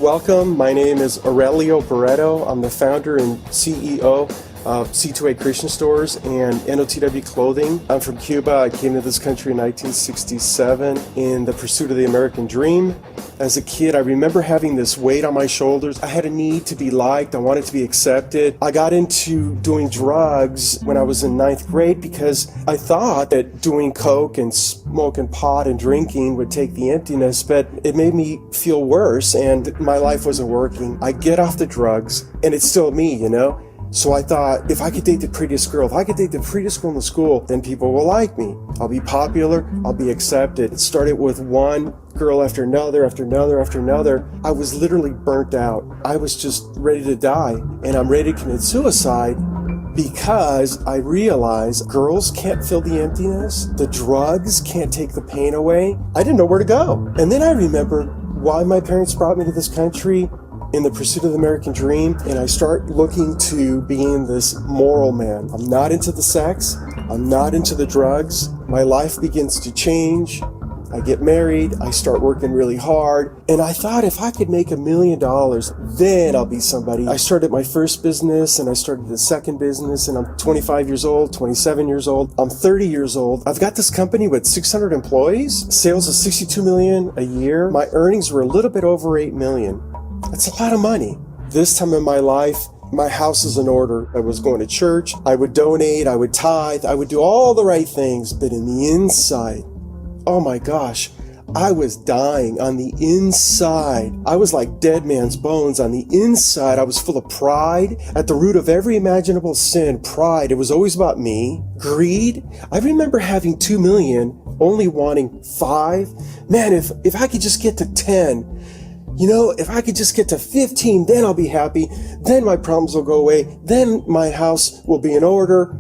welcome. My name is Aurelio Barreto. I'm the founder and CEO of C2A Christian Stores and NOTW Clothing. I'm from Cuba. I came to this country in 1967 in the pursuit of the American dream. As a kid, I remember having this weight on my shoulders. I had a need to be liked. I wanted to be accepted. I got into doing drugs when I was in 9th grade because I thought that doing coke and smoking pot and drinking would take the emptiness, but it made me feel worse and my life wasn't working. I get off the drugs and it's still me, you know? So I thought, if I could date the prettiest girl, if I could date the prettiest girl in the school, then people will like me. I'll be popular, I'll be accepted. It started with one girl after another, after another, after another. I was literally burnt out. I was just ready to die, and I'm ready to commit suicide because I realized girls can't fill the emptiness, the drugs can't take the pain away. I didn't know where to go. And then I remember why my parents brought me to this country in the pursuit of the American dream, and I start looking to being this moral man. I'm not into the sex, I'm not into the drugs. My life begins to change. I get married, I start working really hard, and I thought if I could make $1 million, then I'll be somebody. I started my first business and I started the second business, and I'm 25 years old, 27 years old, I'm 30 years old. I've got this company with 600 employees, sales of $62 million a year. My earnings were a little bit over $8 million. That's a lot of money. This time in my life, my house is in order. I was going to church. I would donate. I would tithe. I would do all the right things. But in the inside, oh my gosh, I was dying on the inside. I was like dead man's bones on the inside. I was full of pride. At the root of every imaginable sin, pride. It was always about me. Greed. I remember having 2 million, only wanting 5. Man, if I could just get to 10, you know, if I could just get to 15, then I'll be happy. Then my problems will go away. Then my house will be in order.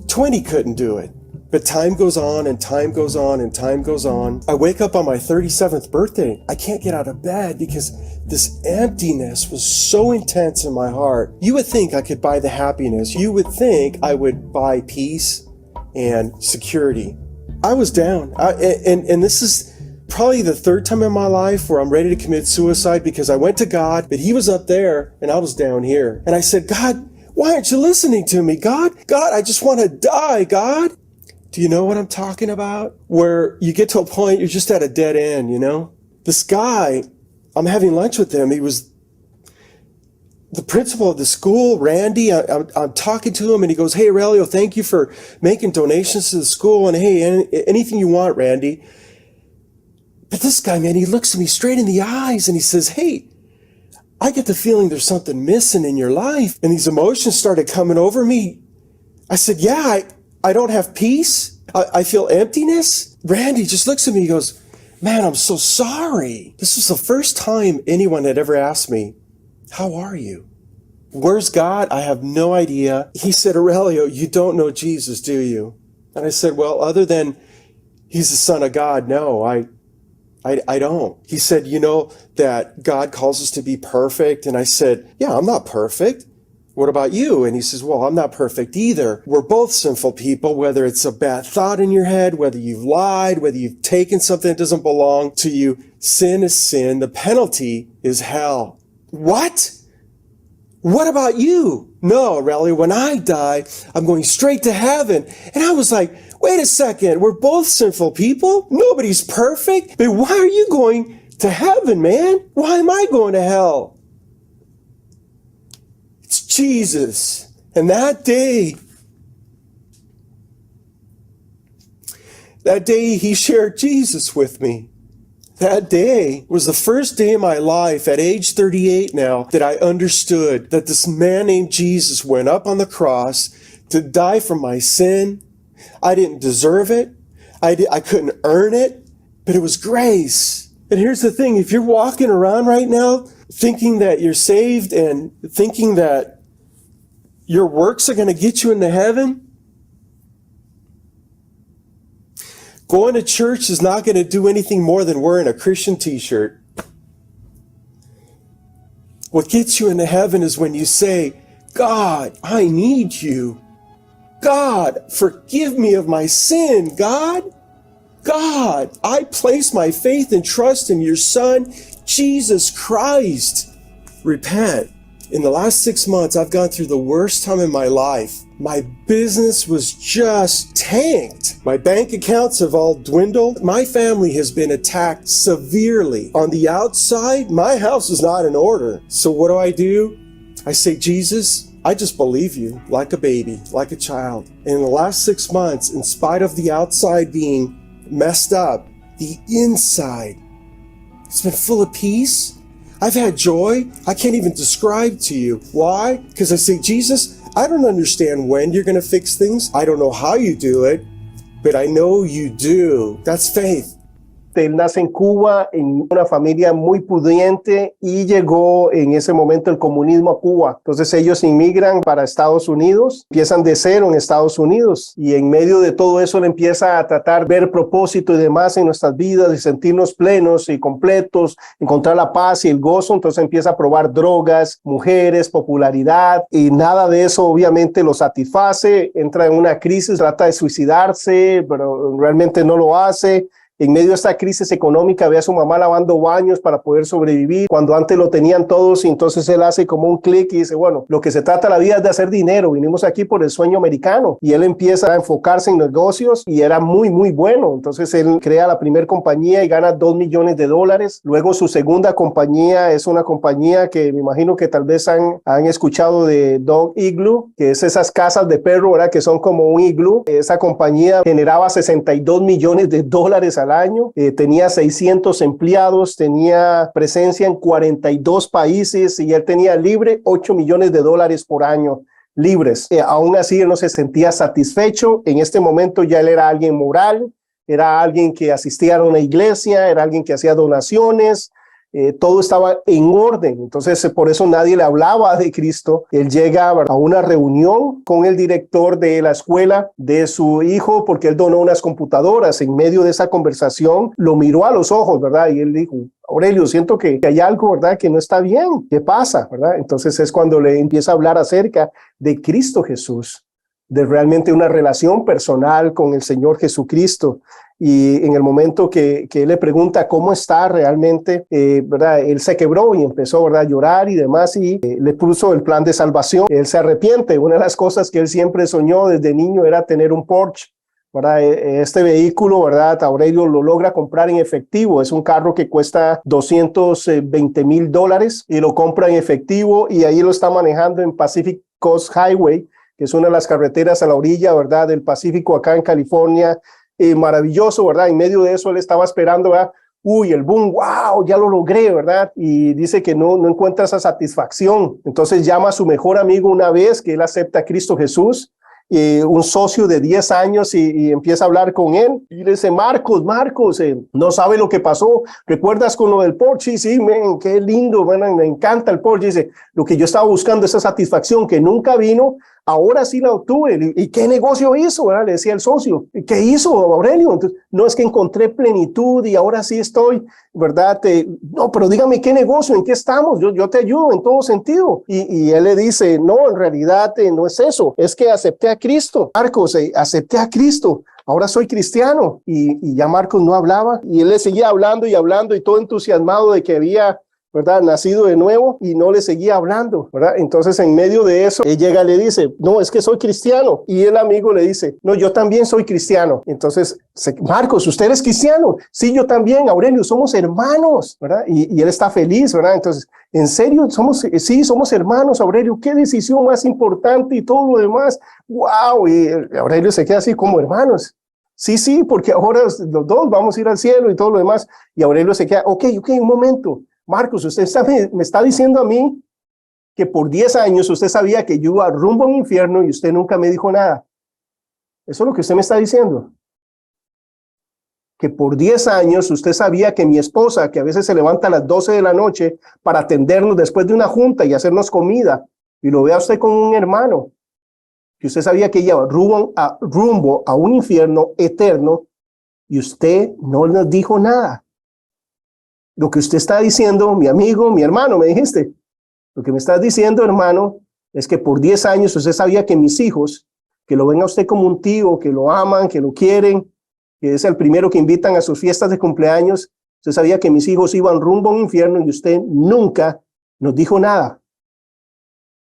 20 couldn't do it. But time goes on and time goes on and time goes on. I wake up on my 37th birthday. I can't get out of bed because this emptiness was so intense in my heart. You would think I could buy the happiness. You would think I would buy peace and security. I was down. And this is probably the third time in my life where I'm ready to commit suicide because I went to God, but He was up there and I was down here. And I said, God, why aren't you listening to me? God, I just want to die, God. Do you know what I'm talking about? Where you get to a point, you're just at a dead end, you know? This guy, I'm having lunch with him. He was the principal of the school, Randy. I'm talking to him and he goes, hey, Aurelio, thank you for making donations to the school. And hey, anything you want, Randy. But this guy, man, he looks at me straight in the eyes and he says, hey, I get the feeling there's something missing in your life. And these emotions started coming over me. I said, yeah, I don't have peace. I feel emptiness. Randy just looks at me, he goes, man, I'm so sorry. This was the first time anyone had ever asked me, how are you? Where's God? I have no idea. He said, Aurelio, you don't know Jesus, do you? And I said, well, other than he's the Son of God, no, I don't. He said, you know that God calls us to be perfect? And I said, yeah, I'm not perfect. What about you? And he says, well, I'm not perfect either. We're both sinful people, whether it's a bad thought in your head, whether you've lied, whether you've taken something that doesn't belong to you. Sin is sin. The penalty is hell. What? What about you? No, Aurelio, when I die, I'm going straight to heaven. And I was like, wait a second, we're both sinful people. Nobody's perfect. But why are you going to heaven, man? Why am I going to hell? It's Jesus. And that day he shared Jesus with me. That day was the first day in my life at age 38 now that I understood that this man named Jesus went up on the cross to die for my sin. I didn't deserve it. I couldn't earn it, but it was grace. And here's the thing, if you're walking around right now thinking that you're saved and thinking that your works are going to get you into heaven, going to church is not going to do anything more than wearing a Christian t-shirt. What gets you into heaven is when you say, God, I need you. God, forgive me of my sin. God, I place my faith and trust in your Son, Jesus Christ. Repent. In the last 6 months, I've gone through the worst time in my life. My business was just tanked. My bank accounts have all dwindled. My family has been attacked severely. On the outside, my house is not in order. So what do? I say, Jesus, I just believe you like a baby, like a child. And in the last 6 months, in spite of the outside being messed up, the inside, it's been full of peace. I've had joy I can't even describe to you. Why? Because I say, Jesus, I don't understand when you're going to fix things. I don't know how you do it, but I know you do. That's faith. Él nace en Cuba, en una familia muy pudiente, y llegó en ese momento el comunismo a Cuba. Entonces ellos inmigran para Estados Unidos, empiezan de cero en Estados Unidos, y en medio de todo eso él empieza a tratar ver propósito y demás en nuestras vidas y sentirnos plenos y completos, encontrar la paz y el gozo. Entonces empieza a probar drogas, mujeres, popularidad, y nada de eso obviamente lo satisface. Entra en una crisis, trata de suicidarse, pero realmente no lo hace. En medio de esta crisis económica ve a su mamá lavando baños para poder sobrevivir, cuando antes lo tenían todos, y entonces él hace como un clic y dice, bueno, lo que se trata la vida es de hacer dinero, vinimos aquí por el sueño americano, y él empieza a enfocarse en negocios y era muy bueno. Entonces él crea la primera compañía y gana $2 millones. Luego su segunda compañía es una compañía que me imagino que tal vez han escuchado de Dog Igloo, que es esas casas de perro, ¿verdad? Que son como un iglú. Esa compañía generaba $62 millones al año, tenía 600 empleados, tenía presencia en 42 países y él tenía libre $8 millones por año libres. Aún así él no se sentía satisfecho. En este momento ya él era alguien moral, era alguien que asistía a una iglesia, era alguien que hacía donaciones. Todo estaba en orden. Entonces por eso nadie le hablaba de Cristo. Él llega a una reunión con el director de la escuela de su hijo porque él donó unas computadoras. En medio de esa conversación lo miró a los ojos, ¿verdad? Y él dijo, Aurelio, siento que hay algo, ¿verdad? Que no está bien. ¿Qué pasa? ¿Verdad? Entonces es cuando le empieza a hablar acerca de Cristo Jesús, de realmente una relación personal con el Señor Jesucristo. Y en el momento que él le pregunta cómo está realmente, ¿verdad? Él se quebró y empezó, ¿verdad? A llorar y demás, y le puso el plan de salvación. Él se arrepiente. Una de las cosas que él siempre soñó desde niño era tener un Porsche, ¿verdad? Este vehículo, ¿verdad? Aurelio lo logra comprar en efectivo. Es un carro que cuesta $220,000 y lo compra en efectivo, y ahí lo está manejando en Pacific Coast Highway, que es una de las carreteras a la orilla, ¿verdad? Del Pacífico acá en California. Maravilloso, ¿verdad? En medio de eso él estaba esperando, ¿verdad? uy, el boom, wow, ya lo logré, ¿verdad? Y dice que no encuentra esa satisfacción. Entonces llama a su mejor amigo una vez que él acepta a Cristo Jesús, un socio de 10 años y empieza a hablar con él y le dice, Marcos, no sabe lo que pasó, ¿recuerdas con lo del Porsche? Sí, man, qué lindo, man, me encanta el Porsche. Dice, lo que yo estaba buscando, esa satisfacción que nunca vino, ahora sí la obtuve. ¿Y qué negocio hizo? ¿Verdad? Le decía el socio. ¿Qué hizo, Aurelio? Entonces, no, es que encontré plenitud y ahora sí estoy, ¿verdad? No, pero dígame qué negocio, ¿en qué estamos? Yo te ayudo en todo sentido. Y él le dice, no, en realidad no es eso, es que acepté a Cristo. Marcos, acepté a Cristo. Ahora soy cristiano. Y ya Marcos no hablaba y él le seguía hablando y todo entusiasmado de que había, ¿verdad?, nacido de nuevo, y no le seguía hablando, ¿verdad? Entonces en medio de eso, él llega y le dice, no, es que soy cristiano. Y el amigo le dice, no, yo también soy cristiano. Entonces, Marcos, ¿usted es cristiano? Sí, yo también, Aurelio, somos hermanos, ¿verdad? Y él está feliz, ¿verdad? Entonces, ¿en serio? Sí, somos hermanos, Aurelio, qué decisión más importante y todo lo demás. ¡Wow! Y Aurelio se queda así como hermanos. Sí, porque ahora los dos vamos a ir al cielo y todo lo demás. Y Aurelio se queda, ok, un momento. Marcos, usted me está diciendo a mí que por 10 años usted sabía que yo iba rumbo a un infierno y usted nunca me dijo nada. Eso es lo que usted me está diciendo. Que por 10 años usted sabía que mi esposa, que a veces se levanta a las 12 de la noche para atendernos después de una junta y hacernos comida, y lo vea usted con un hermano, que usted sabía que ella iba rumbo a un infierno eterno y usted no nos dijo nada. Lo que usted está diciendo, mi amigo, mi hermano, me dijiste, lo que me estás diciendo, hermano, es que por 10 años usted sabía que mis hijos, que lo ven a usted como un tío, que lo aman, que lo quieren, que es el primero que invitan a sus fiestas de cumpleaños, usted sabía que mis hijos iban rumbo a un infierno y usted nunca nos dijo nada.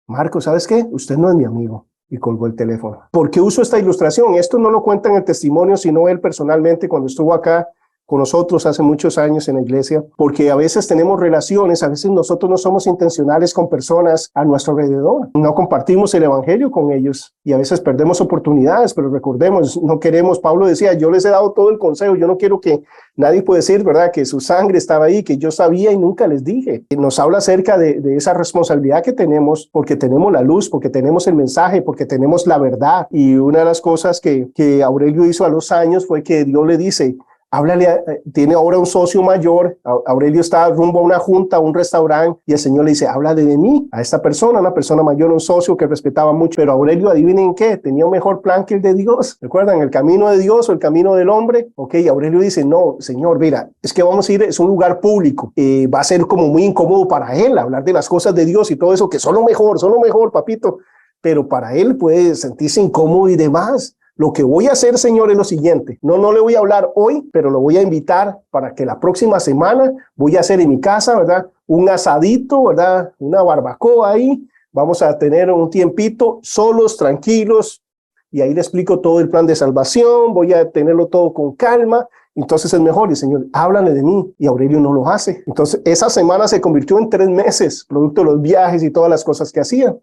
Marco, ¿sabes qué? Usted no es mi amigo. Y colgó el teléfono. ¿Por qué uso esta ilustración? Esto no lo cuenta en el testimonio, sino él personalmente cuando estuvo acá con nosotros hace muchos años en la iglesia, porque a veces tenemos relaciones, a veces nosotros no somos intencionales con personas a nuestro alrededor, no compartimos el evangelio con ellos y a veces perdemos oportunidades, pero recordemos, no queremos, Pablo decía, yo les he dado todo el consejo, yo no quiero que nadie pueda decir, ¿verdad?, que su sangre estaba ahí, que yo sabía y nunca les dije. Nos habla acerca de esa responsabilidad que tenemos, porque tenemos la luz, porque tenemos el mensaje, porque tenemos la verdad. Y una de las cosas que Aurelio hizo a los años fue que Dios le dice, háblale, tiene ahora un socio mayor, Aurelio está rumbo a una junta, a un restaurante, y el Señor le dice, háblale de mí, a esta persona, una persona mayor, un socio que respetaba mucho, pero Aurelio, adivinen qué, tenía un mejor plan que el de Dios, ¿recuerdan? El camino de Dios o el camino del hombre, ok, Aurelio dice, no, Señor, mira, es que vamos a ir, es un lugar público, va a ser como muy incómodo para él, hablar de las cosas de Dios y todo eso, que son lo mejor, papito, pero para él puede sentirse incómodo y demás. Lo que voy a hacer, Señor, es lo siguiente. No le voy a hablar hoy, pero lo voy a invitar para que la próxima semana voy a hacer en mi casa, ¿verdad?, un asadito, ¿verdad?, una barbacoa ahí. Vamos a tener un tiempito solos, tranquilos, y ahí le explico todo el plan de salvación. Voy a tenerlo todo con calma. Entonces es mejor, y Señor, háblale de mí. Y Aurelio no lo hace. Entonces esa semana se convirtió en 3 meses, producto de los viajes y todas las cosas que hacía.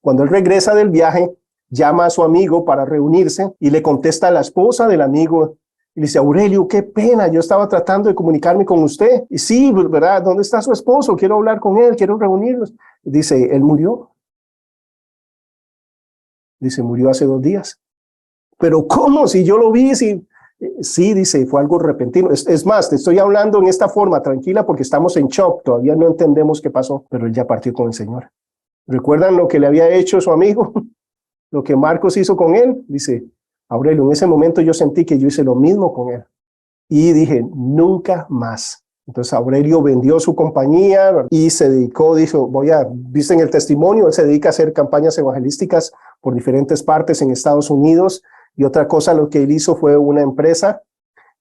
Cuando él regresa del viaje, llama a su amigo para reunirse y le contesta a la esposa del amigo y le dice, Aurelio, qué pena, yo estaba tratando de comunicarme con usted. Y sí, ¿verdad? ¿Dónde está su esposo? Quiero hablar con él, quiero reunirnos. Dice, él murió. Dice, murió hace 2 días. Pero ¿cómo? Si yo lo vi, sí, dice, fue algo repentino. Es más, te estoy hablando en esta forma tranquila porque estamos en shock, todavía no entendemos qué pasó, pero él ya partió con el Señor. ¿Recuerdan lo que le había hecho su amigo? Lo que Marcos hizo con él, dice Aurelio, en ese momento yo sentí que yo hice lo mismo con él. Y dije, nunca más. Entonces Aurelio vendió su compañía, ¿verdad?, y se dedicó, dijo, viste en el testimonio, él se dedica a hacer campañas evangelísticas por diferentes partes en Estados Unidos. Y otra cosa, lo que él hizo fue una empresa,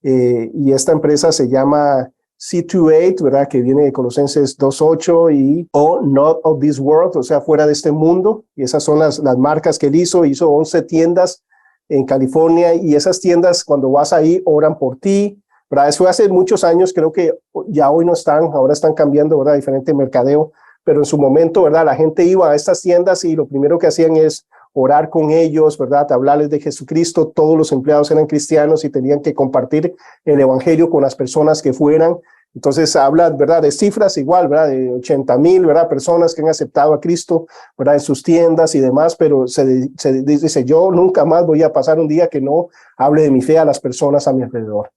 y esta empresa se llama C28, ¿verdad?, que viene de Colosenses 2:8 y not of this world, o sea, fuera de este mundo. Y esas son las marcas que él hizo 11 tiendas en California, y esas tiendas, cuando vas ahí, oran por ti, ¿verdad? Eso hace muchos años, creo que ya hoy no están, ahora están cambiando, ¿verdad?, diferente mercadeo, pero en su momento, ¿verdad?, la gente iba a estas tiendas y lo primero que hacían es orar con ellos, ¿verdad? Hablarles de Jesucristo. Todos los empleados eran cristianos y tenían que compartir el evangelio con las personas que fueran. Entonces habla, ¿verdad?, de cifras igual, ¿verdad?, de 80,000, ¿verdad?, personas que han aceptado a Cristo, ¿verdad?, en sus tiendas y demás, pero se dice, yo nunca más voy a pasar un día que no hable de mi fe a las personas a mi alrededor,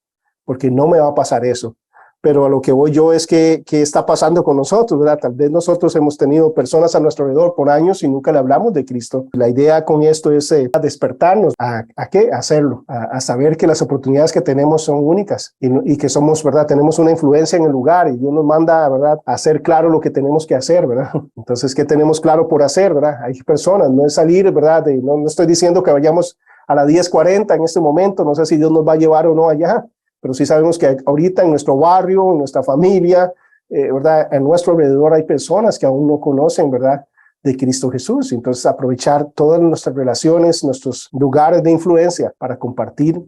porque no me va a pasar eso. Pero a lo que voy yo es que está pasando con nosotros, ¿verdad? Tal vez nosotros hemos tenido personas a nuestro alrededor por años y nunca le hablamos de Cristo. La idea con esto es despertarnos a qué, a hacerlo, a saber que las oportunidades que tenemos son únicas y que somos, ¿verdad? Tenemos una influencia en el lugar y Dios nos manda, ¿verdad?, a hacer claro lo que tenemos que hacer, ¿verdad? Entonces, ¿qué tenemos claro por hacer, ¿verdad? Hay personas, no es salir, ¿verdad? No estoy diciendo que vayamos a las 10:40 en este momento, no sé si Dios nos va a llevar o no allá, pero sí sabemos que ahorita en nuestro barrio, en nuestra familia, ¿verdad?, en nuestro alrededor hay personas que aún no conocen, ¿verdad?, de Cristo Jesús. Entonces aprovechar todas nuestras relaciones, nuestros lugares de influencia para compartir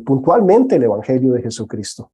puntualmente el evangelio de Jesucristo.